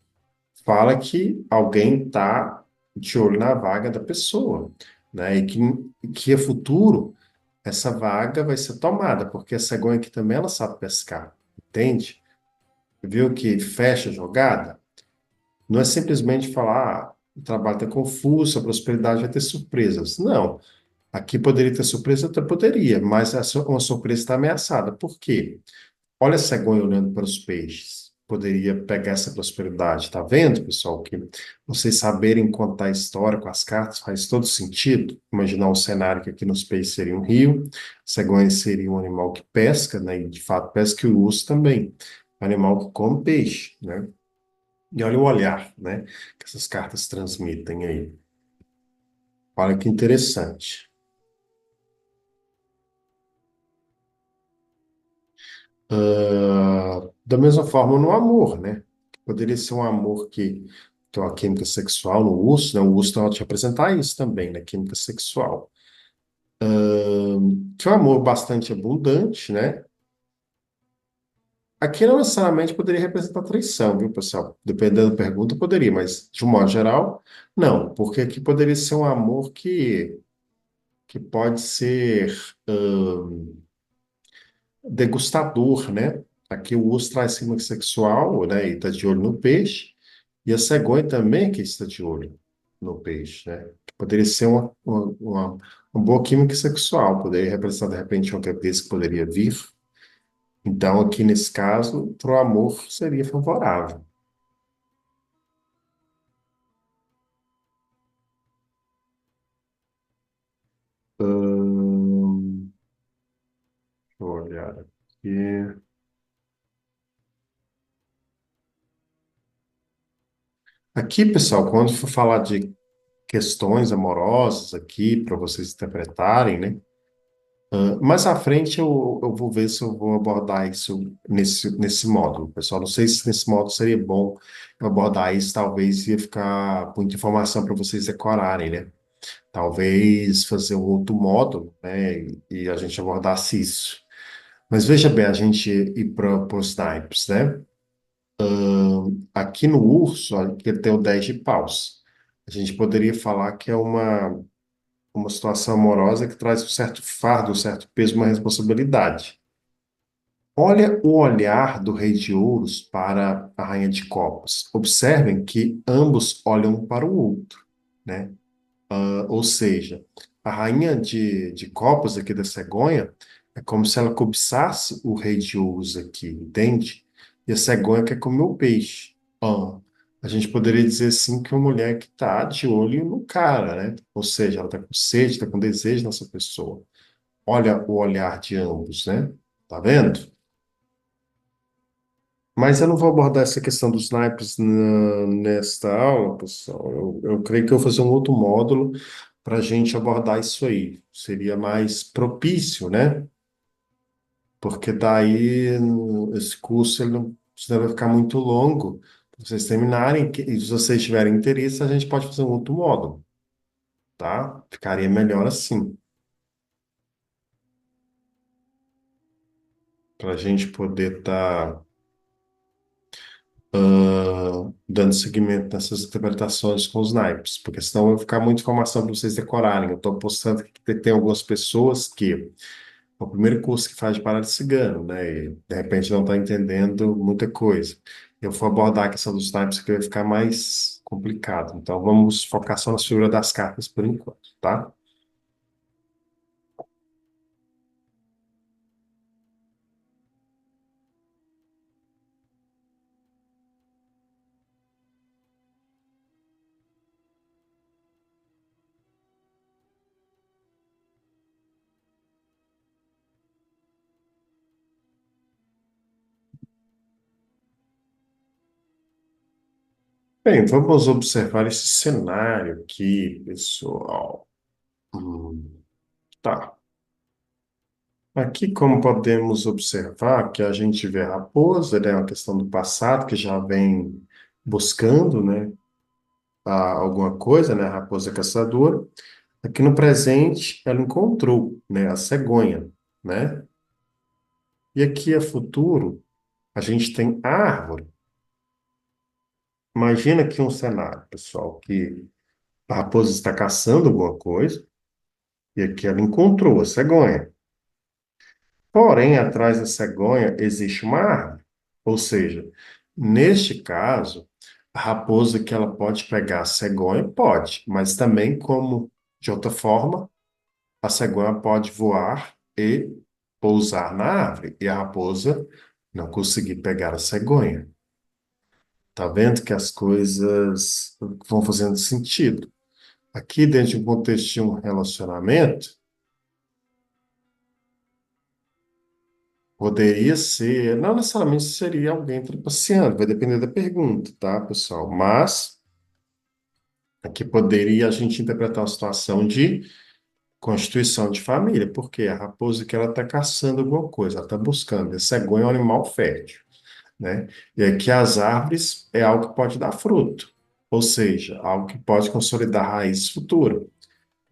fala que alguém está de olho na vaga da pessoa, né? E que a futuro essa vaga vai ser tomada, porque a cegonha aqui também ela sabe pescar, entende? Viu que fecha a jogada? Não é simplesmente falar, o trabalho está confuso, a prosperidade vai ter surpresas. Não. Aqui poderia ter surpresa, até poderia, mas uma surpresa está ameaçada. Por quê? Olha a cegonha olhando para os peixes. Poderia pegar essa prosperidade. Tá vendo, pessoal? Que vocês saberem contar a história com as cartas faz todo sentido. Imaginar um cenário que aqui nos peixes seria um rio, cegonha seria um animal que pesca, né? E de fato pesca, e o urso também. Um animal que come peixe, né? E olha o olhar, né? Que essas cartas transmitem aí. Olha que interessante. Da mesma forma no amor, né? Poderia ser um amor que tem uma química sexual no urso, né? O urso vai te apresentar isso também, né? Química sexual. Que é um amor bastante abundante, né? Aqui não necessariamente poderia representar traição, viu, pessoal? Dependendo da pergunta, poderia, mas de um modo geral, não, porque aqui poderia ser um amor que pode ser degustador, né? Aqui o urso traz química sexual, né? E está de olho no peixe. E a cegonha também que está de olho no peixe, né? Poderia ser uma boa química sexual, poderia representar, de repente, uma gravidez que poderia vir. Então, aqui nesse caso, para o amor seria favorável. Deixa eu olhar aqui. Aqui, pessoal, quando for falar de questões amorosas aqui para vocês interpretarem, né? Mais à frente eu vou ver se eu vou abordar isso nesse módulo, pessoal. Não sei se nesse módulo seria bom eu abordar isso, talvez ia ficar muita informação para vocês decorarem, né? Talvez fazer um outro módulo, né? E a gente abordasse isso. Mas veja bem, a gente ir para os naipes, né? Aqui no urso, aqui ele tem o 10 de paus. A gente poderia falar que é uma situação amorosa que traz um certo fardo, um certo peso, uma responsabilidade. Olha o olhar do rei de ouros para a rainha de copas. Observem que ambos olham um para o outro, né? Ou seja, a rainha de copas aqui da cegonha é como se ela cobiçasse o rei de ouros aqui, entende? E a cegonha quer comer o peixe. Ah, a gente poderia dizer assim que uma mulher que está de olho no cara, né? Ou seja, ela está com sede, está com desejo nessa pessoa. Olha o olhar de ambos, né? Tá vendo? Mas eu não vou abordar essa questão dos naipes nesta aula, pessoal. Eu creio que eu vou fazer um outro módulo para a gente abordar isso aí. Seria mais propício, né? Porque daí esse curso ele não senão vai ficar muito longo. Para vocês terminarem, e se vocês tiverem interesse, a gente pode fazer um outro módulo, tá? Ficaria melhor assim, para a gente poder estar dando seguimento nessas interpretações com os naipes, porque senão vai ficar muita informação para vocês decorarem. Eu estou postando aqui que tem algumas pessoas que é o primeiro curso que faz de parada cigano, né? E de repente não está entendendo muita coisa. Eu vou abordar a questão dos naipes que vai ficar mais complicado. Então vamos focar só na figura das cartas por enquanto, tá? Bem, vamos observar esse cenário aqui, pessoal. Tá. Aqui, como podemos observar, que a gente vê a raposa, né, uma questão do passado que já vem buscando, né, alguma coisa, né, a raposa caçadora. Aqui no presente, ela encontrou, né, a cegonha, né? E aqui é futuro, a gente tem a árvore. Imagina aqui um cenário, pessoal, que a raposa está caçando alguma coisa e aqui ela encontrou a cegonha. Porém, atrás da cegonha existe uma árvore. Ou seja, neste caso, a raposa que ela pode pegar a cegonha, pode, mas também como de outra forma, a cegonha pode voar e pousar na árvore e a raposa não conseguir pegar a cegonha. Tá vendo que as coisas vão fazendo sentido? Aqui, dentro de um contexto de um relacionamento, poderia ser, não necessariamente seria alguém trapaceando, vai depender da pergunta, tá, pessoal? Mas aqui poderia a gente interpretar uma situação de constituição de família, porque a raposa que ela está caçando alguma coisa, ela está buscando, a cegonha é um animal fértil, né? E aqui as árvores é algo que pode dar fruto, ou seja, algo que pode consolidar raízes futuras.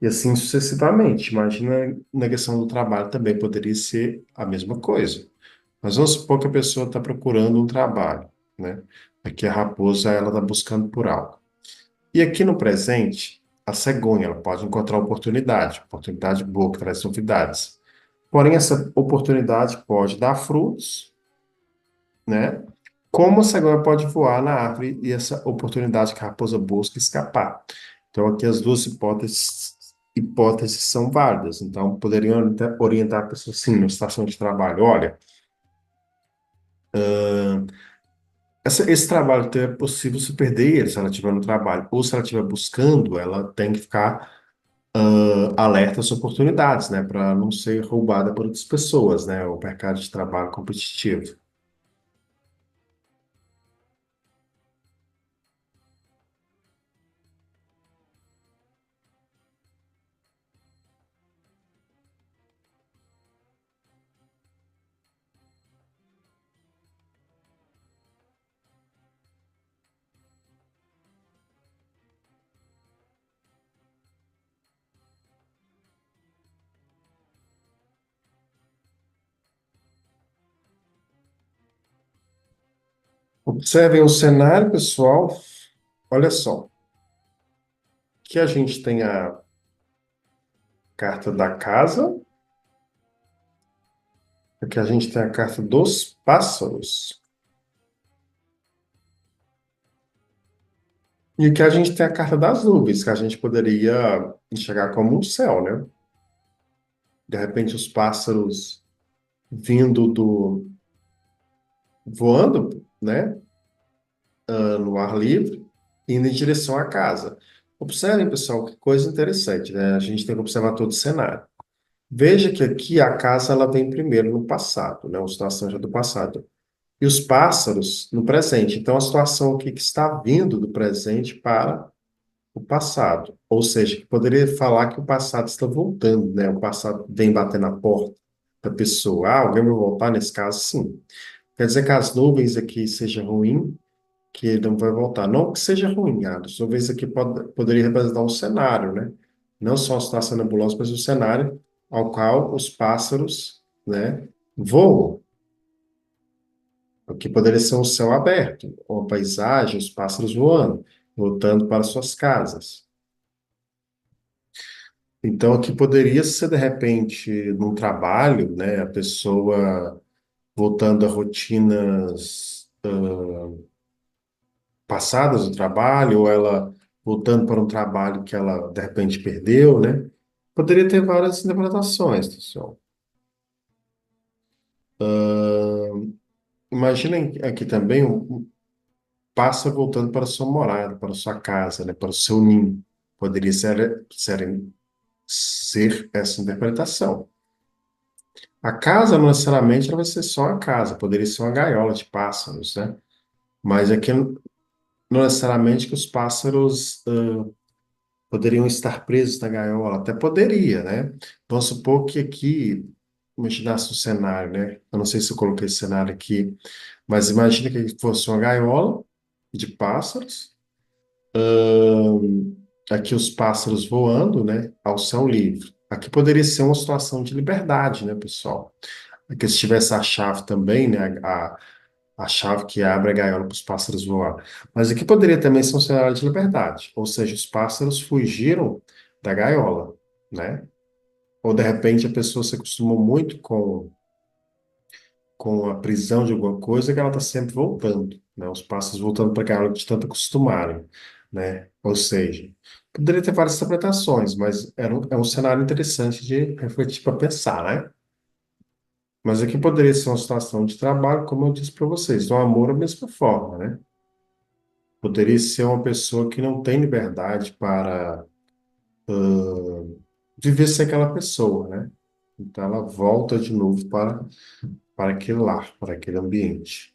E assim sucessivamente. Imagina na questão do trabalho também poderia ser a mesma coisa. Mas vamos supor que a pessoa está procurando um trabalho, né? Aqui a raposa, ela está buscando por algo. E aqui no presente, a cegonha, ela pode encontrar oportunidade boa que traz novidades. Porém, essa oportunidade pode dar frutos, né? Como a cegonha pode voar na árvore e essa oportunidade que a raposa busca escapar. Então, aqui as duas hipóteses são válidas. Então, poderiam orientar a pessoa assim, na estação de trabalho. Olha, esse trabalho então, é possível se perder ele se ela estiver no trabalho. Ou se ela estiver buscando, ela tem que ficar alerta às oportunidades, né? Para não ser roubada por outras pessoas, né? O mercado de trabalho competitivo. Observem o cenário, pessoal. Olha só, que a gente tem a carta da casa, aqui a gente tem a carta dos pássaros, e aqui a gente tem a carta das nuvens, que a gente poderia enxergar como um céu, né? De repente, os pássaros vindo voando, né? No ar livre, indo em direção à casa. Observem, pessoal, que coisa interessante, né? A gente tem que observar todo o cenário. Veja que aqui a casa ela vem primeiro no passado, né? Uma situação já do passado. E os pássaros no presente. Então, a situação aqui que está vindo do presente para o passado. Ou seja, que poderia falar que o passado está voltando, né? O passado vem bater na porta da pessoa. Ah, alguém vai voltar nesse caso? Sim. Quer dizer que as nuvens aqui seja ruim, que ele não vai voltar. Não que seja ruim, Alisson. Talvez aqui poderia representar um cenário, né? Não só a situação nebulosa, mas um cenário ao qual os pássaros, né, voam. O que poderia ser um céu aberto, uma paisagem, os pássaros voando, voltando para suas casas. Então, aqui poderia ser, de repente, num trabalho, né, a pessoa voltando a rotinas passadas do trabalho, ou ela voltando para um trabalho que ela, de repente, perdeu, né? Poderia ter várias interpretações, pessoal. Imaginem aqui também um pássaro voltando para a sua morada, para a sua casa, né? Para o seu ninho. Poderia ser essa interpretação. A casa não necessariamente ela vai ser só a casa, poderia ser uma gaiola de pássaros, né? Mas aqui não necessariamente que os pássaros poderiam estar presos na gaiola, até poderia, né? Vamos supor que aqui, imaginasse um cenário, né? Eu não sei se eu coloquei esse cenário aqui, mas imagina que fosse uma gaiola de pássaros, aqui os pássaros voando, né? Ao céu livre. Aqui poderia ser uma situação de liberdade, né, pessoal? Aqui se tivesse a chave também, né? A chave que abre a gaiola para os pássaros voar. Mas aqui poderia também ser um cenário de liberdade, ou seja, os pássaros fugiram da gaiola, né? Ou de repente a pessoa se acostumou muito com a prisão de alguma coisa que ela está sempre voltando, né? Os pássaros voltando para a gaiola de tanto acostumarem, né? Ou seja, poderia ter várias interpretações, mas é um cenário interessante de refletir para pensar, né? Mas aqui poderia ser uma situação de trabalho, como eu disse para vocês, do amor da mesma forma, né? Poderia ser uma pessoa que não tem liberdade para viver sem aquela pessoa, né? Então ela volta de novo para aquele lar, para aquele ambiente.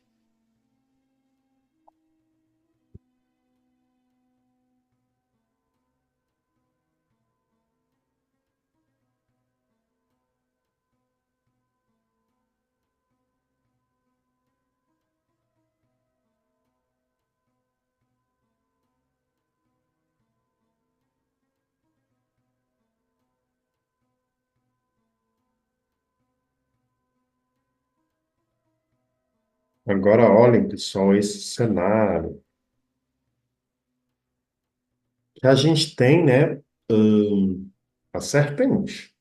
Agora olhem, pessoal, esse cenário que a gente tem, né? A serpente,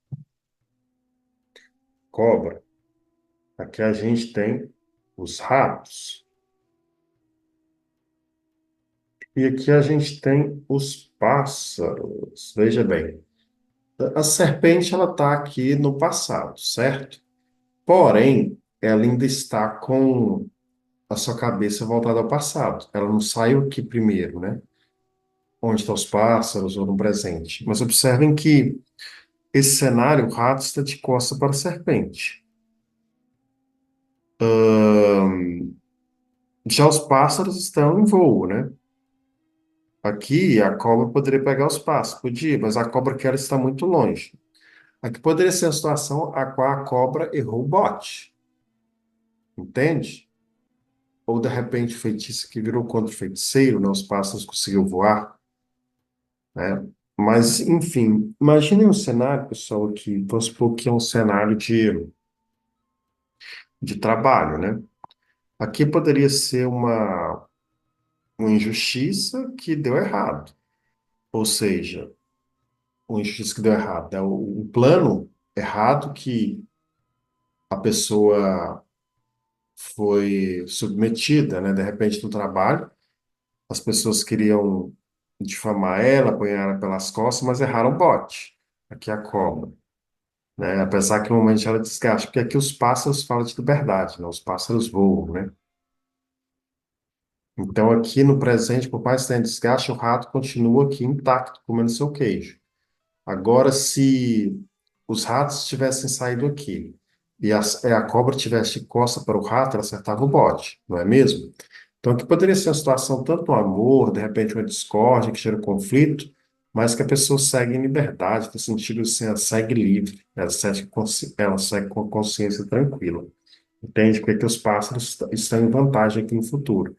cobra. Aqui a gente tem os ratos. E aqui a gente tem os pássaros. Veja bem, a serpente ela está aqui no passado, certo? Porém, ela ainda está com a sua cabeça voltada ao passado. Ela não saiu aqui primeiro, né? Onde estão os pássaros ou no presente. Mas observem que esse cenário, o rato está de costa para a serpente. Já os pássaros estão em voo, né? Aqui a cobra poderia pegar os pássaros, podia, mas a cobra que ela está muito longe. Aqui poderia ser a situação a qual a cobra errou o bote, entende? Ou de repente o feitiço que virou contra o feiticeiro, né? Os pássaros conseguiu voar, né? Mas, enfim, imaginem um cenário, pessoal, aqui, vamos supor que é um cenário de trabalho, né? Aqui poderia ser uma injustiça que deu errado. Ou seja, uma injustiça que deu errado, né? O plano errado que a pessoa foi submetida, né? De repente, no trabalho, as pessoas queriam difamar ela, apanhar ela pelas costas, mas erraram o bote. Aqui é a cobra, né? Apesar que normalmente ela desgasta, porque aqui os pássaros falam de liberdade, né? Os pássaros voam, né? Então, aqui no presente, por mais que tenha desgaste, o rato continua aqui intacto, comendo seu queijo. Agora, se os ratos tivessem saído aqui e a cobra tivesse de costa para o rato, ela acertava o bote, não é mesmo? Então, aqui poderia ser uma situação tanto um amor, de repente uma discórdia que gera conflito, mas que a pessoa segue em liberdade, no sentido assim, ela segue livre, ela segue com a consciência tranquila. Entende? Porque que os pássaros estão em vantagem aqui no futuro.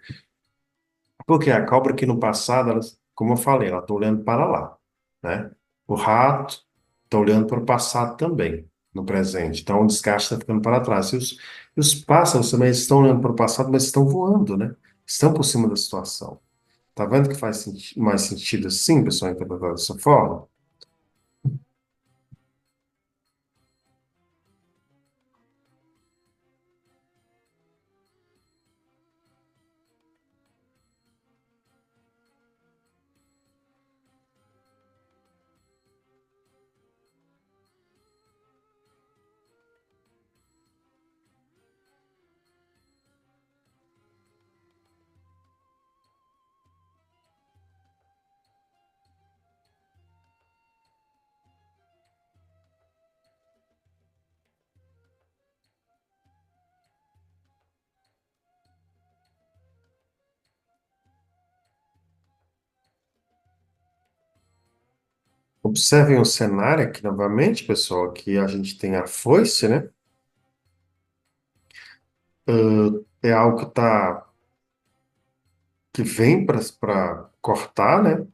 Porque a cobra aqui no passado, como eu falei, ela está olhando para lá, né? O rato está olhando para o passado também, no presente. Então, o desgaste está ficando para trás. E os pássaros também estão olhando para o passado, mas estão voando, né? Estão por cima da situação. Tá vendo que faz mais sentido assim, pessoal, interpretar dessa forma? Observem o cenário aqui novamente, pessoal. Aqui a gente tem a foice, né? É algo que vem para cortar, né?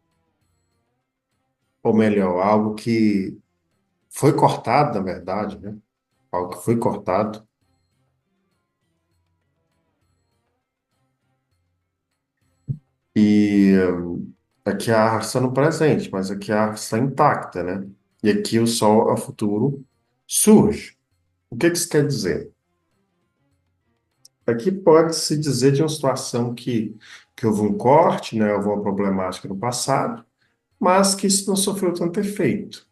Ou melhor, algo que foi cortado, na verdade, né? Algo que foi cortado. E aqui a árvore está no presente, mas aqui a árvore está intacta, né? E aqui o sol, a futuro, surge. O que que isso quer dizer? Aqui pode-se dizer de uma situação que houve um corte, né? Houve uma problemática no passado, mas que isso não sofreu tanto efeito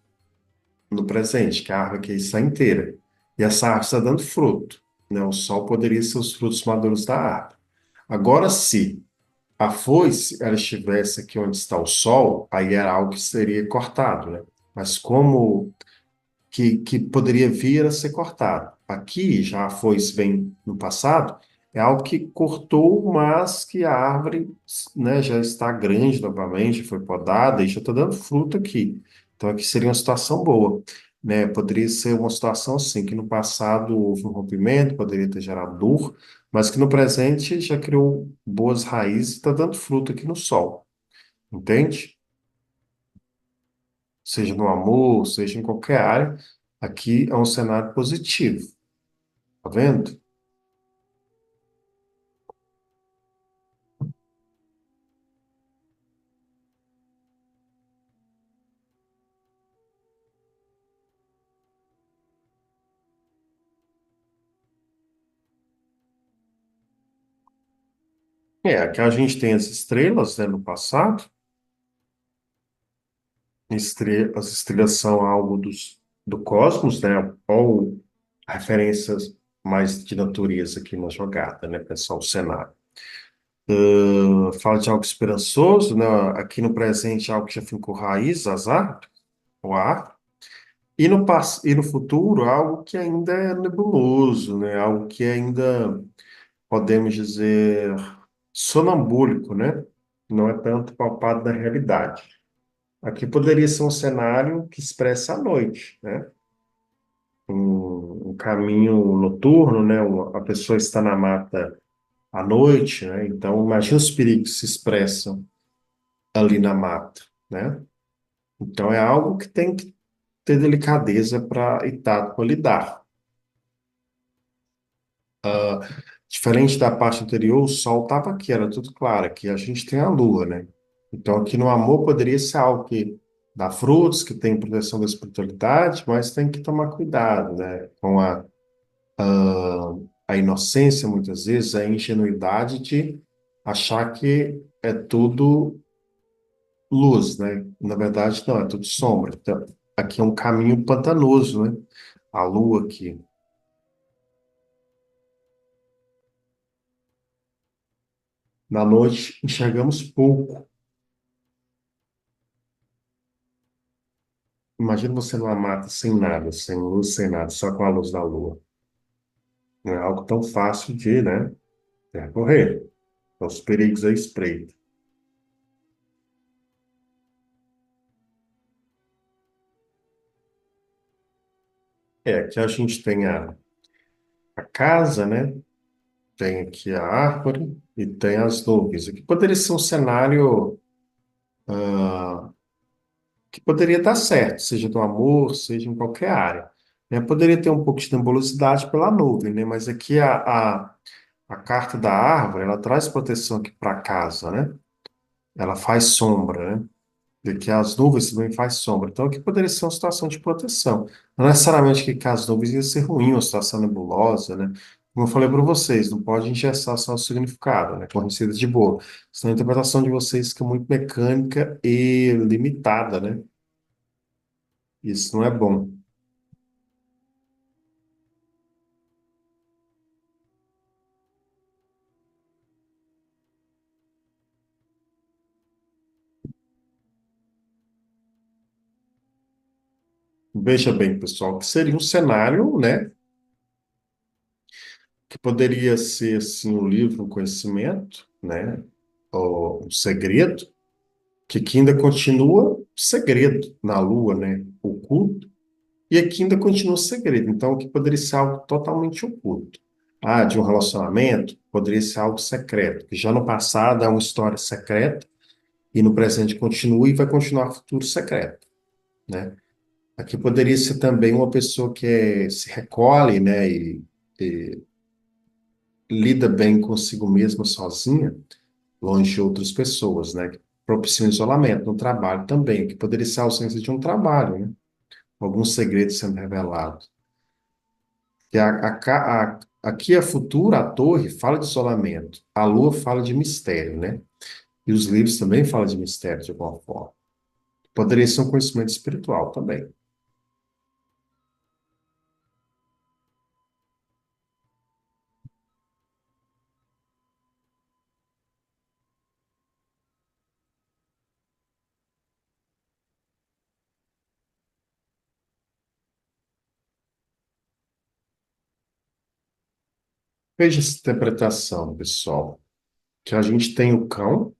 no presente, que a árvore aqui está inteira. E essa árvore está dando fruto, né? O sol poderia ser os frutos maduros da árvore. Agora, se a foice, ela estivesse aqui onde está o sol, aí era algo que seria cortado, né? Mas como que poderia vir a ser cortado. Aqui, já a foice vem no passado, é algo que cortou, mas que a árvore, né, já está grande novamente, foi podada e já está dando fruto aqui. Então, aqui seria uma situação boa, né? Poderia ser uma situação assim, que no passado houve um rompimento, poderia ter gerado dor, mas que no presente já criou boas raízes e está dando fruto aqui no sol, entende? Seja no amor, seja em qualquer área, aqui é um cenário positivo, tá vendo? Aqui a gente tem as estrelas, né, no passado. As estrelas são algo do cosmos, né, ou referências mais de natureza aqui na jogada, né, pessoal, o cenário. Fala de algo esperançoso, né, aqui no presente algo que já fincou raiz, azar, o ar. E no futuro, algo que ainda é nebuloso, né? Algo que ainda, podemos dizer, sonambúlico, né? Não é tanto palpado na realidade. Aqui poderia ser um cenário que expressa a noite, né? Um caminho noturno, né? A pessoa está na mata à noite, né? Então, imagina os perigos que se expressam ali na mata, né? Então, é algo que tem que ter delicadeza para e tato para lidar. Diferente da parte anterior, o sol estava aqui, era tudo claro. Aqui a gente tem a lua, né? Então, aqui no amor poderia ser algo que dá frutos, que tem proteção da espiritualidade, mas tem que tomar cuidado, né? Com a inocência, muitas vezes, a ingenuidade de achar que é tudo luz, né? Na verdade, não, é tudo sombra. Então, aqui é um caminho pantanoso, né? A lua aqui. Na noite, enxergamos pouco. Imagina você numa mata sem nada, sem luz, sem nada, só com a luz da lua. Não é algo tão fácil de, né, percorrer. Então, os perigos à espreita. É, aqui a gente tem a casa, né? Tem aqui a árvore e tem as nuvens. Aqui poderia ser um cenário que poderia dar certo, seja do amor, seja em qualquer área. Né? Poderia ter um pouco de nebulosidade pela nuvem, né? Mas aqui a carta da árvore, ela traz proteção aqui para casa, né? Ela faz sombra, né? De que as nuvens também faz sombra. Então, aqui poderia ser uma situação de proteção. Não necessariamente que as nuvens ia ser ruim, uma situação nebulosa, né? Como eu falei para vocês, não pode engessar só o significado, né? Com receitas de boa. Senão a interpretação de vocês fica muito mecânica e limitada, né? Isso não é bom. Veja bem, pessoal, que seria um cenário, né? Que poderia ser, assim, um livro, um conhecimento, né? Ou um segredo, que ainda continua segredo na Lua, né? Oculto. E aqui ainda continua segredo. Então, aqui poderia ser algo totalmente oculto. Ah, de um relacionamento, poderia ser algo secreto, que já no passado é uma história secreta, e no presente continua e vai continuar no futuro secreto, né? Aqui poderia ser também uma pessoa que se recolhe, né, e lida bem consigo mesma sozinha, longe de outras pessoas, né? Que propicia um isolamento no trabalho também, que poderia ser a ausência de um trabalho, né? Alguns segredos sendo revelados. Que aqui a futura, a torre, fala de isolamento. A lua fala de mistério, né? E os livros também falam de mistério, de alguma forma. Poderia ser um conhecimento espiritual também. Veja essa interpretação, pessoal. Que a gente tem o cão,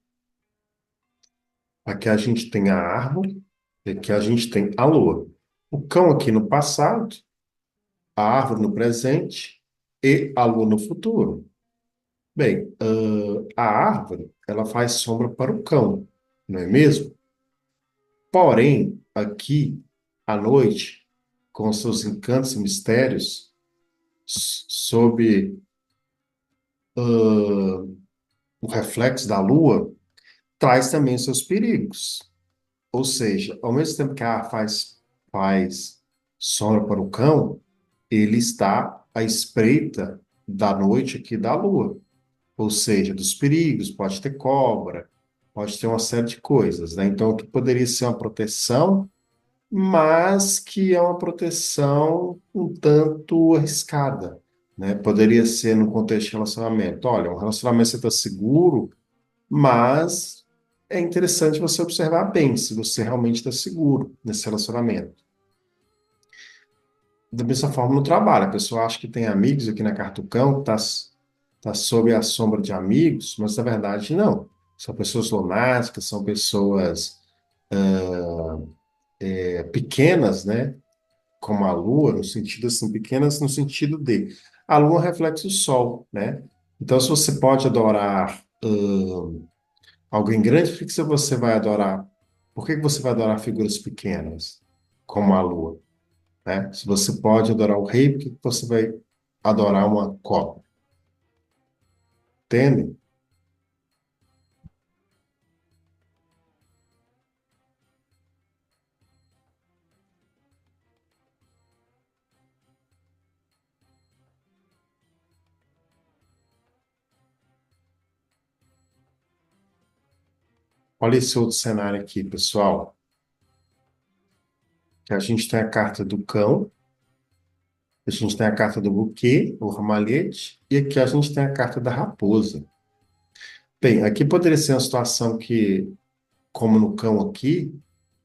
aqui a gente tem a árvore, e aqui a gente tem a lua. O cão aqui no passado, a árvore no presente e a lua no futuro. Bem, a árvore, ela faz sombra para o cão, não é mesmo? Porém, aqui, à noite, com seus encantos e mistérios, sob o reflexo da lua, traz também seus perigos. Ou seja, ao mesmo tempo que a árvore faz sombra para o cão, ele está à espreita da noite aqui da lua. Ou seja, dos perigos, pode ter cobra, pode ter uma série de coisas, né? Então, o que poderia ser uma proteção, mas que é uma proteção um tanto arriscada, né? Poderia ser no contexto de relacionamento. Olha, um relacionamento você está seguro, mas é interessante você observar bem se você realmente está seguro nesse relacionamento. Da mesma forma no trabalho, a pessoa acha que tem amigos aqui na Cartucão, tá sob a sombra de amigos, mas na verdade não. São pessoas lunáticas, são pessoas pequenas, né? Como a Lua, no sentido assim, pequenas no sentido de a Lua é um reflexo do Sol, né? Então, se você pode adorar alguém grande, por que que você vai adorar? Por que que você vai adorar figuras pequenas, como a Lua, né? Se você pode adorar o rei, por que que você vai adorar uma cobra? Entende? Olha esse outro cenário aqui, pessoal. Que a gente tem a carta do cão, a gente tem a carta do buquê, o ramalhete, e aqui a gente tem a carta da raposa. Bem, aqui poderia ser uma situação que, como no cão aqui,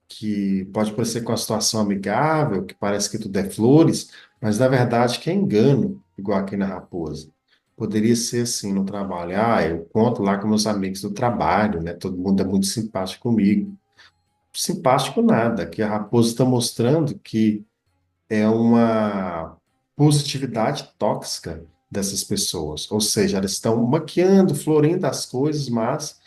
que pode parecer com uma situação amigável, que parece que tudo é flores, mas na verdade que é engano, igual aqui na raposa. Poderia ser assim no trabalho. Ah, eu conto lá com meus amigos do trabalho, né? Todo mundo é muito simpático comigo. Simpático nada, que a raposa está mostrando que é uma positividade tóxica dessas pessoas. Ou seja, elas estão maquiando, florindo as coisas, mas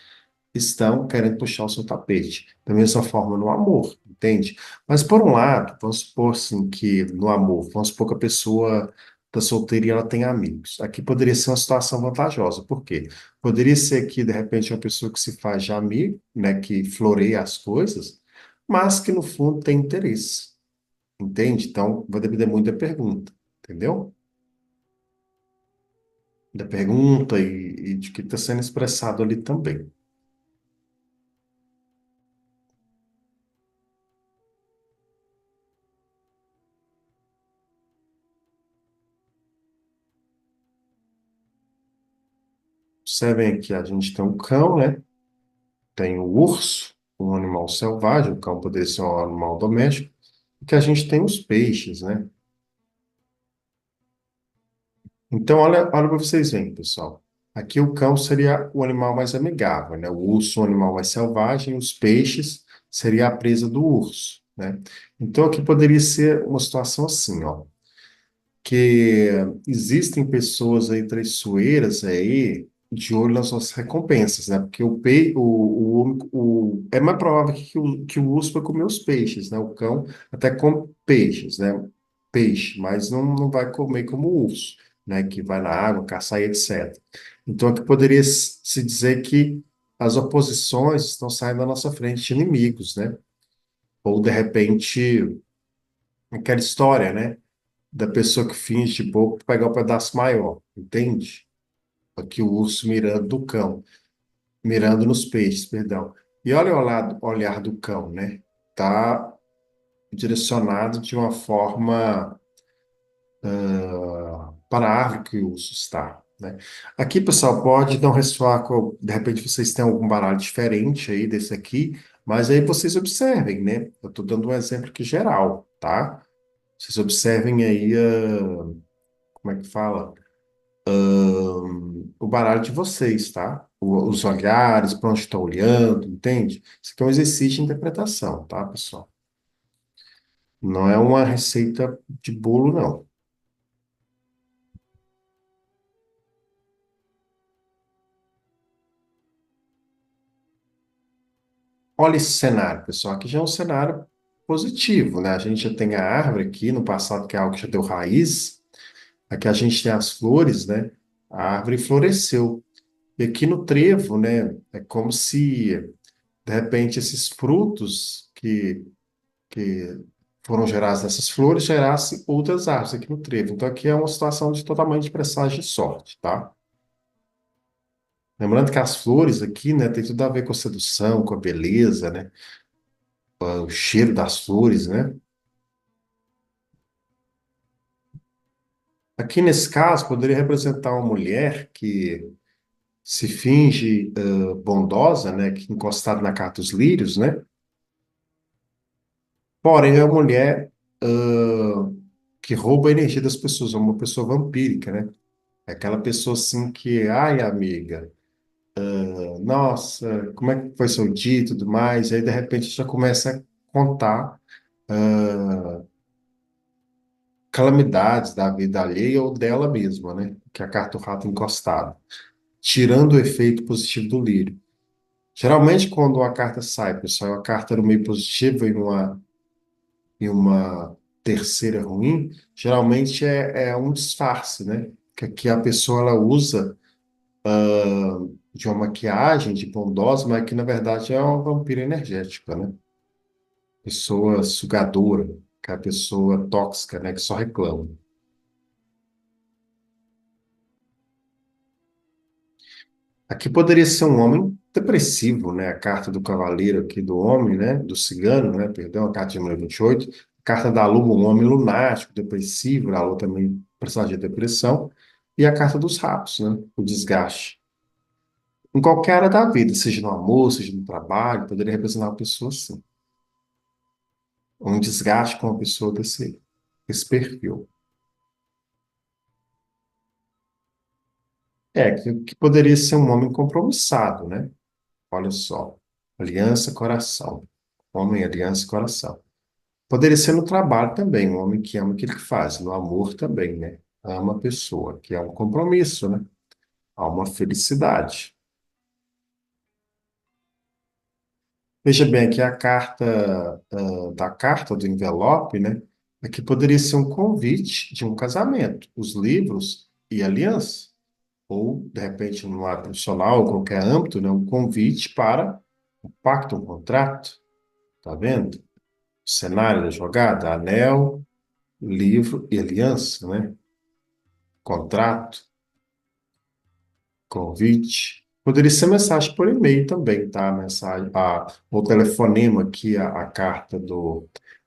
estão querendo puxar o seu tapete. Da mesma forma no amor, entende? Mas por um lado, vamos supor assim que no amor, vamos supor que a pessoa está solteira e ela tem amigos. Aqui poderia ser uma situação vantajosa. Por quê? Poderia ser que, de repente, uma pessoa que se faz de amigo, né, que floreia as coisas, mas que no fundo tem interesse. Entende? Então, vai depender muito da pergunta, entendeu? Da pergunta e de que está sendo expressado ali também. Observem aqui, a gente tem um cão, né? Tem o urso, um animal selvagem, o cão poderia ser um animal doméstico, e que a gente tem os peixes, né? Então, olha para vocês verem, pessoal. Aqui o cão seria o animal mais amigável, né? O urso, o animal mais selvagem, os peixes seria a presa do urso, né? Então, aqui poderia ser uma situação assim, ó. Que existem pessoas aí traiçoeiras aí de olho nas suas recompensas, né? Porque é mais provável que o urso vai comer os peixes, né? O cão até come peixes, né? Peixe, mas não vai comer como o urso, né? Que vai na água, caçar e etc. Então aqui poderia se dizer que as oposições estão saindo da nossa frente de inimigos, né? Ou de repente aquela história, né? Da pessoa que finge de pouco para pegar o pedaço maior, entende? Aqui o urso mirando do cão, mirando nos peixes, perdão. E olha o olhar do cão, né? Tá direcionado de uma forma para a árvore que o urso está, né? Aqui, pessoal, pode não ressoar com, de repente vocês têm algum baralho diferente aí desse aqui, mas aí vocês observem, né? Eu estou dando um exemplo aqui geral, tá? Vocês observem aí, como é que fala? O baralho de vocês, tá? Os olhares, para onde está olhando, entende? Isso aqui é um exercício de interpretação, tá, pessoal? Não é uma receita de bolo, não. Olha esse cenário, pessoal. Aqui já é um cenário positivo, né? A gente já tem a árvore aqui no passado, que é algo que já deu raiz. Aqui a gente tem as flores, né? A árvore floresceu. E aqui no trevo, né? É como se, de repente, esses frutos que foram geradas nessas flores gerassem outras árvores aqui no trevo. Então aqui é uma situação de totalmente de presságio de sorte, tá? Lembrando que as flores aqui, né, tem tudo a ver com a sedução, com a beleza, né? O cheiro das flores, né? Aqui nesse caso poderia representar uma mulher que se finge bondosa, né, que encostada na carta dos lírios, né? Porém é uma mulher que rouba a energia das pessoas, é uma pessoa vampírica, né? É aquela pessoa assim que, ai, amiga, nossa, como é que foi seu dia e tudo mais, e aí de repente já começa a contar ah, calamidades da vida alheia ou dela mesma, né? Que é a carta do rato encostado, tirando o efeito positivo do lírio. Geralmente, quando uma carta sai, pessoal, a carta no meio positivo e uma terceira ruim, geralmente é um disfarce, né? Que aqui a pessoa ela usa de uma maquiagem de bondosa, mas que na verdade é uma vampira energética, né? Pessoa sugadora, que é a pessoa tóxica, né? Que só reclama. Aqui poderia ser um homem depressivo, né? A carta do cavaleiro aqui do homem, né? Do cigano, né? Perdão, a carta de número 28. A carta da lua, um homem lunático, depressivo, a lua também personagem de depressão. E a carta dos ratos, né? O desgaste. Em qualquer área da vida, seja no amor, seja no trabalho, poderia representar uma pessoa assim. Um desgaste com uma pessoa desse perfil. Que poderia ser um homem compromissado, né? Olha só. Aliança, coração. Homem, aliança e coração. Poderia ser no trabalho também, um homem que ama aquilo que faz. No amor também, né? Ama a pessoa, que é um compromisso, né? Há uma felicidade. Veja bem, aqui a carta, da carta do envelope, né? Aqui poderia ser um convite de um casamento. Os livros e aliança. Ou, de repente, no lado profissional, ou qualquer âmbito, né? Um convite para um pacto, um contrato. Tá vendo? O cenário da jogada, anel, livro e aliança, né? Contrato, convite. Poderia ser mensagem por e-mail também, tá? Mensagem, o telefonema aqui, a carta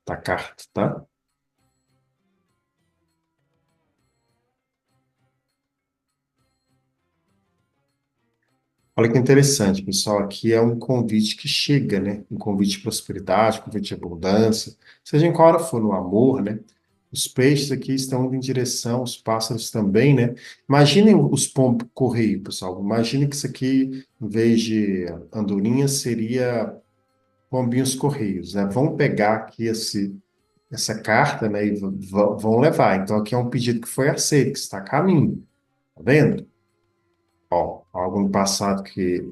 da carta, tá? Olha que interessante, pessoal. Aqui é um convite que chega, né? Um convite de prosperidade, um convite de abundância, seja em qual hora for no amor, né? Os peixes aqui estão indo em direção, os pássaros também, né? Imaginem os pombos correio, pessoal. Imagine que isso aqui, em vez de andorinha, seria pombinhos correios, né? Vão pegar aqui essa carta, né? E vão levar. Então, aqui é um pedido que foi aceito, que está a caminho. Tá vendo? Ó, algo no passado que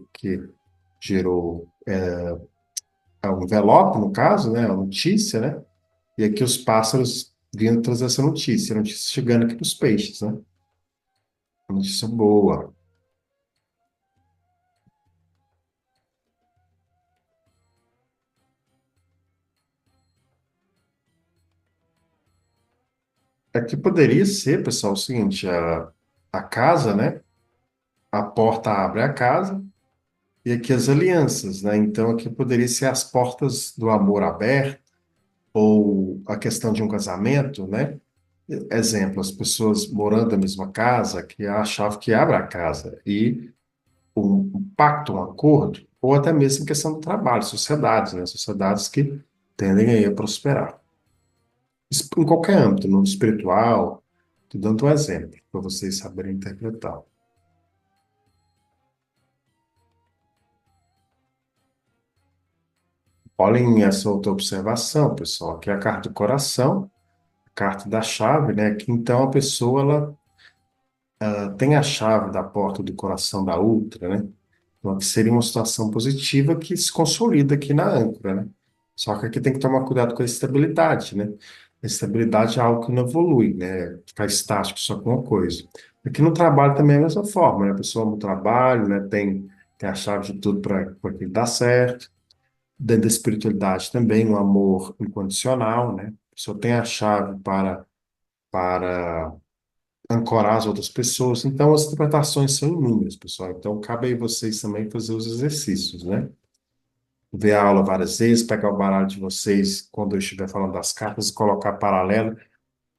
gerou um envelope, no caso, né? A notícia, né? E aqui os pássaros vindo trazer essa notícia, a notícia chegando aqui para os peixes, né? Uma notícia boa. Aqui poderia ser, pessoal, o seguinte, a casa, né? A porta abre a casa e aqui as alianças, né? Então aqui poderia ser as portas do amor aberto ou a questão de um casamento, né? Exemplo, as pessoas morando na mesma casa, que é a chave que abre a casa e um pacto, um acordo, ou até mesmo em questão do trabalho, sociedades, né? Sociedades que tendem aí a prosperar. Isso em qualquer âmbito, no espiritual, estou dando um exemplo para vocês saberem interpretar. Olhem essa outra observação, pessoal. Aqui é a carta do coração, a carta da chave, né? Que então a pessoa ela tem a chave da porta do coração da outra, né? Então, aqui seria uma situação positiva que se consolida aqui na âncora, né? Só que aqui tem que tomar cuidado com a estabilidade, né? A estabilidade é algo que não evolui, né? Ficar estático só com uma coisa. Aqui no trabalho também é a mesma forma, né? A pessoa no trabalho, né? Tem a chave de tudo para aquilo dar certo. Dentro da espiritualidade também, o amor incondicional, né? A pessoa tem a chave para ancorar as outras pessoas. Então, as interpretações são inúmeras, pessoal. Então, cabe aí vocês também fazer os exercícios, né? Ver a aula várias vezes, pegar o baralho de vocês quando eu estiver falando das cartas e colocar paralelo,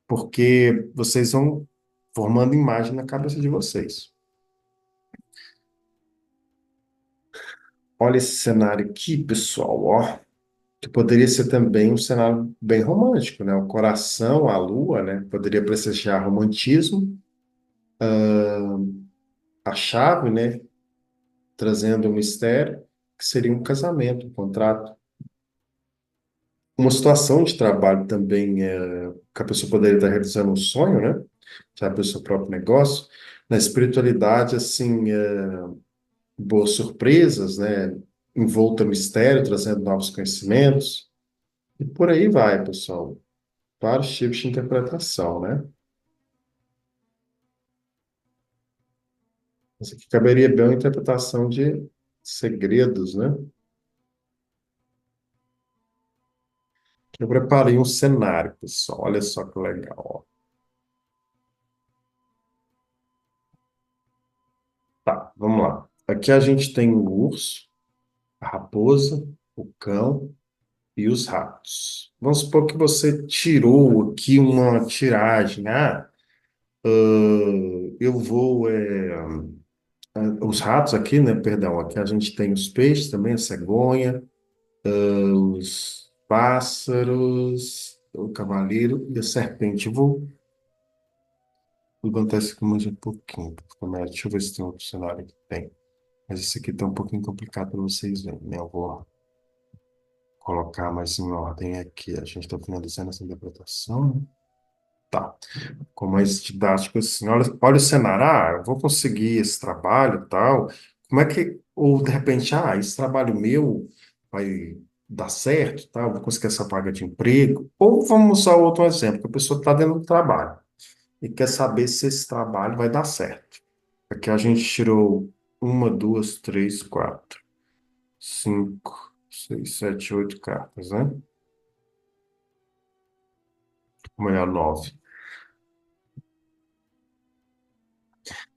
porque vocês vão formando imagem na cabeça de vocês. Olha esse cenário aqui, pessoal, ó, que poderia ser também um cenário bem romântico, né? O coração, a lua, né? Poderia presagiar romantismo, a chave, né? Trazendo um mistério, que seria um casamento, um contrato. Uma situação de trabalho também que a pessoa poderia estar realizando um sonho, né? Já o seu próprio negócio. Na espiritualidade, assim, boas surpresas, né? Envolta mistério, trazendo novos conhecimentos. E por aí vai, pessoal. Vários tipos de interpretação, né? Isso aqui caberia bem uma interpretação de segredos, né? Eu preparei um cenário, pessoal. Olha só que legal, ó. Tá, vamos lá. Aqui a gente tem o urso, a raposa, o cão e os ratos. Vamos supor que você tirou aqui uma tiragem. Eu vou. Os ratos aqui, né? Perdão, aqui a gente tem os peixes também, a cegonha, os pássaros, o cavaleiro e a serpente. Eu vou levantar esse aqui mais um pouquinho. Deixa eu ver se tem outro cenário que tem. Mas esse aqui tá um pouquinho complicado para vocês verem, né? Eu vou colocar mais em ordem aqui. A gente está finalizando essa interpretação, né? Tá. Com mais didático assim. Olha o cenário. Eu vou conseguir esse trabalho e tal. Como é que. Ou de repente, esse trabalho meu vai dar certo, tal, vou conseguir essa vaga de emprego. Ou vamos usar outro exemplo, que a pessoa está dentro do trabalho e quer saber se esse trabalho vai dar certo. Aqui a gente tirou uma, duas, três, quatro, cinco, seis, sete, oito cartas, né? Amanhã, nove.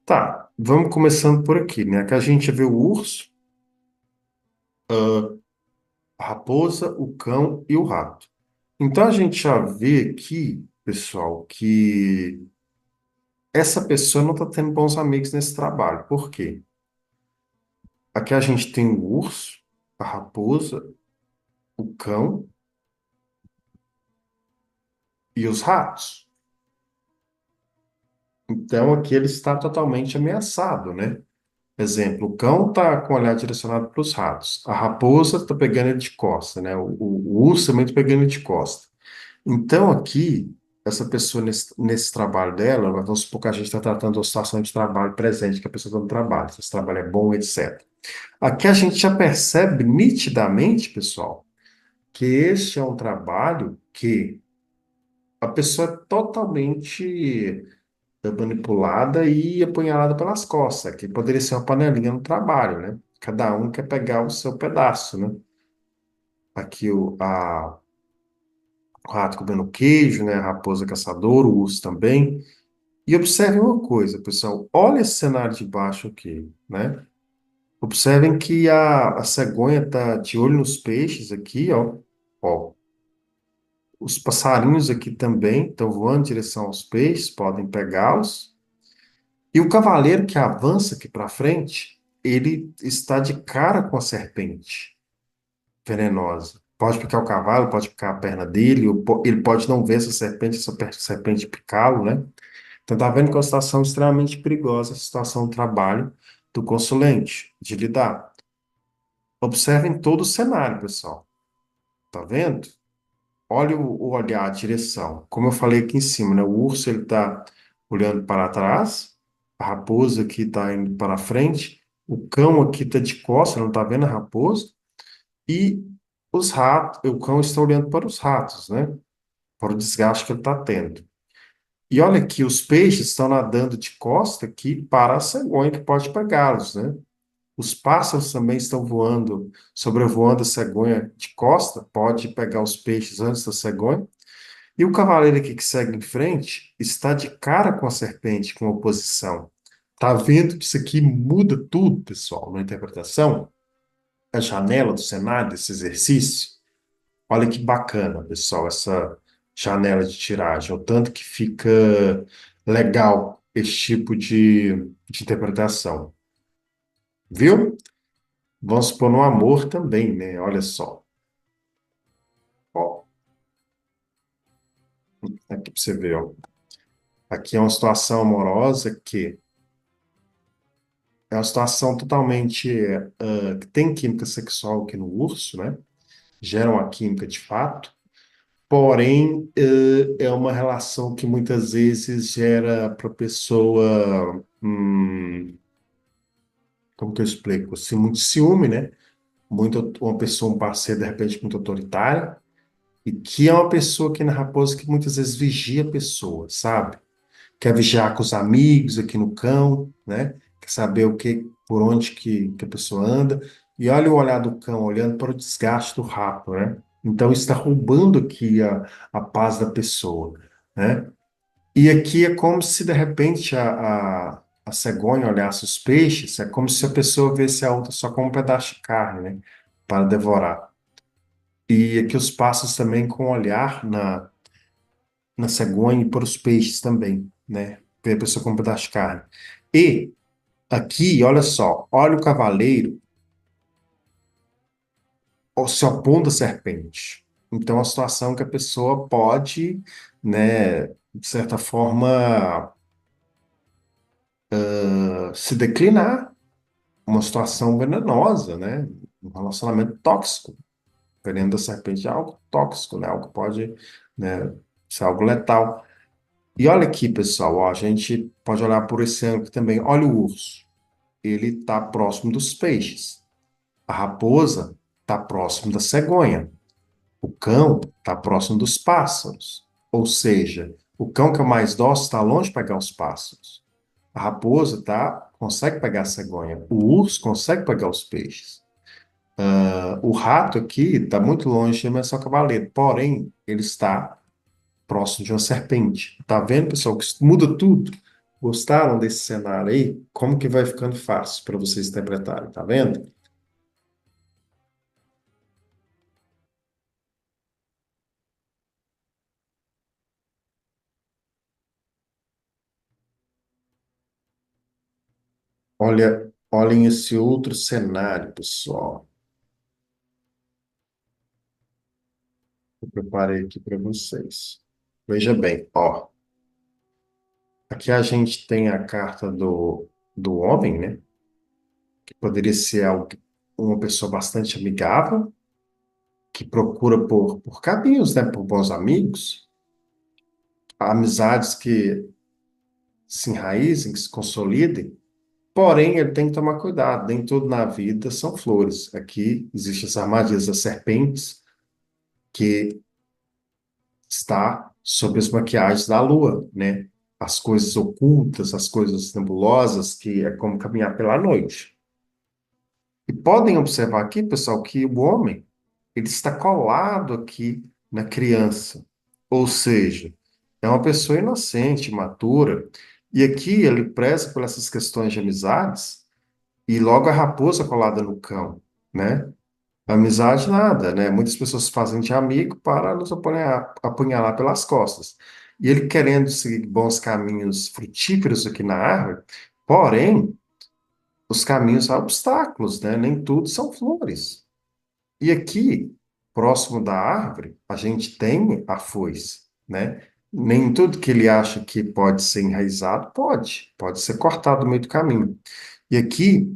Tá, vamos começando por aqui, né? Aqui a gente vê o urso, a raposa, o cão e o rato. Então a gente já vê aqui, pessoal, que essa pessoa não está tendo bons amigos nesse trabalho. Por quê? Aqui a gente tem o urso, a raposa, o cão e os ratos. Então aqui ele está totalmente ameaçado, né? Exemplo, o cão está com o olhar direcionado para os ratos. A raposa está pegando ele de costa, né? O urso também está pegando ele de costa. Então, aqui, essa pessoa, nesse trabalho dela, vamos supor que a gente está tratando de uma situação de trabalho presente, que a pessoa está no trabalho, se esse trabalho é bom, etc. Aqui a gente já percebe nitidamente, pessoal, que este é um trabalho que a pessoa é totalmente manipulada e apunhalada pelas costas, que poderia ser uma panelinha no trabalho, né? Cada um quer pegar o seu pedaço, né? Aqui o rato comendo queijo, né? A raposa caçadora, o urso também. E observem uma coisa, pessoal. Olha esse cenário de baixo aqui, né? Observem que a cegonha está de olho nos peixes aqui, ó. Ó. Os passarinhos aqui também estão voando em direção aos peixes, podem pegá-los. E o cavaleiro que avança aqui para frente, ele está de cara com a serpente venenosa. Pode picar o cavalo, pode picar a perna dele, ou ele pode não ver essa serpente picá-lo, né? Então, está vendo que é uma situação extremamente perigosa, a situação de trabalho do consulente, de lidar. Observem todo o cenário, pessoal. Tá vendo? Olha o olhar, a direção. Como eu falei aqui em cima, né? O urso ele está olhando para trás, a raposa aqui está indo para frente, o cão aqui está de costas, não está vendo a raposa, e os ratos, o cão está olhando para os ratos, né? Para o desgaste que ele está tendo. E olha aqui, os peixes estão nadando de costa aqui para a cegonha que pode pegá-los, né? Os pássaros também estão voando, sobrevoando a cegonha de costa, pode pegar os peixes antes da cegonha. E o cavaleiro aqui que segue em frente está de cara com a serpente, com oposição. Tá vendo que isso aqui muda tudo, pessoal, na interpretação? A janela do cenário desse exercício. Olha que bacana, pessoal, essa janela de tiragem. O tanto que fica legal esse tipo de interpretação. Viu? Vamos supor no amor também, né? Olha só. Ó, aqui para você ver, ó. Aqui é uma situação amorosa que é uma situação totalmente que tem química sexual aqui no urso, né? Gera uma química de fato, porém é uma relação que muitas vezes gera para a pessoa, como que eu explico? Assim, muito ciúme, né? Muito, uma pessoa, um parceiro, de repente, muito autoritário, e que é uma pessoa aqui na Raposa que muitas vezes vigia a pessoa, sabe? Quer vigiar com os amigos aqui no cão, né? quer saber o que, por onde que a pessoa anda, e olha o olhar do cão, olhando para o desgaste do rato, né? Então, isso está roubando aqui a paz da pessoa, né? E aqui é como se, de repente, a cegonha olhasse os peixes, é como se a pessoa visse a outra só como um pedaço de carne, né? Para devorar. E aqui os pássaros também com olhar na cegonha e para os peixes também, né? Ver a pessoa como um pedaço de carne. E aqui, olha só, olha o cavaleiro se opondo à serpente. Então, é uma situação que a pessoa pode, né, de certa forma, se declinar, uma situação venenosa, né? Um relacionamento tóxico. O veneno da serpente é algo tóxico, né? Algo que pode, né, ser algo letal. E olha aqui, pessoal, ó, a gente pode olhar por esse ângulo também. Olha o urso. Ele está próximo dos peixes. A raposa está próximo da cegonha. O cão está próximo dos pássaros. Ou seja, o cão que é mais dócil está longe de pegar os pássaros. A raposa consegue pegar a cegonha. O urso consegue pegar os peixes. O rato aqui está muito longe de Emerson Cavaleiro, porém, ele está próximo de uma serpente. Tá vendo, pessoal, que isso muda tudo? Gostaram desse cenário aí? Como que vai ficando fácil para vocês interpretarem, tá vendo? Olhem esse outro cenário, pessoal. Eu preparei aqui para vocês. Veja bem, ó. Aqui a gente tem a carta do homem, né? Que poderia ser uma pessoa bastante amigável, que procura por caminhos, né? Por bons amigos, amizades que se enraizem, que se consolidem. Porém, ele tem que tomar cuidado, nem tudo na vida são flores. Aqui existem as armadilhas das serpentes, que está sob as maquiagens da lua, né? As coisas ocultas, as coisas nebulosas, que é como caminhar pela noite. E podem observar aqui, pessoal, que o homem, ele está colado aqui na criança. Ou seja, é uma pessoa inocente, matura, e aqui ele preza por essas questões de amizades, e logo a raposa colada no cão, né? Amizade nada, né? Muitas pessoas fazem de amigo para nos apunhalar pelas costas. E ele querendo seguir bons caminhos frutíferos aqui na árvore, porém, os caminhos há obstáculos, né? Nem tudo são flores. E aqui, próximo da árvore, a gente tem a foice, né? Nem tudo que ele acha que pode ser enraizado, pode ser cortado no meio do caminho. E aqui,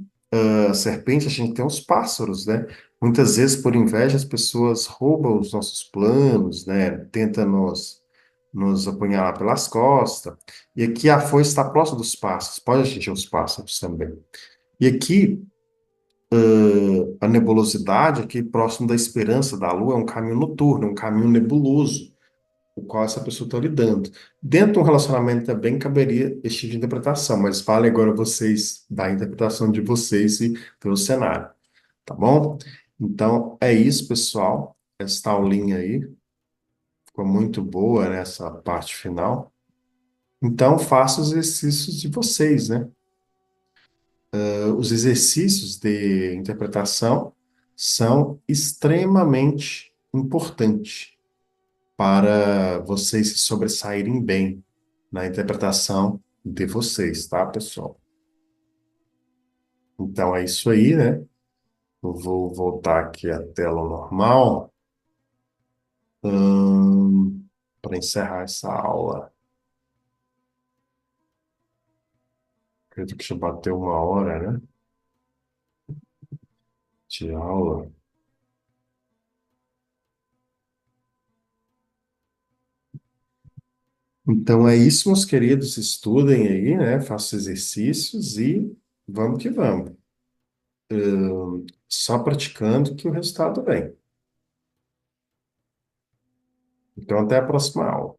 a serpente, a gente tem os pássaros, né? Muitas vezes, por inveja, as pessoas roubam os nossos planos, né? Tentam nos apunhalar pelas costas. E aqui a foice está próxima dos pássaros, pode atingir os pássaros também. E aqui, a nebulosidade, aqui próximo da esperança da lua, é um caminho noturno, um caminho nebuloso, o qual essa pessoa está lidando. Dentro de um relacionamento também caberia esse tipo de interpretação, mas fale agora vocês da interpretação de vocês e pelo cenário, tá bom? Então, é isso, pessoal. Esta aulinha aí ficou muito boa nessa parte final. Então, faça os exercícios de vocês, né? Os exercícios de interpretação são extremamente importantes para vocês se sobressaírem bem na interpretação de vocês, tá, pessoal? Então é isso aí, né? Eu vou voltar aqui à tela normal, para encerrar essa aula. Acredito que já bateu 1 hora, né? De aula. Então é isso, meus queridos. Estudem aí, né? Façam exercícios e vamos que vamos. Só praticando que o resultado vem. Então, até a próxima aula.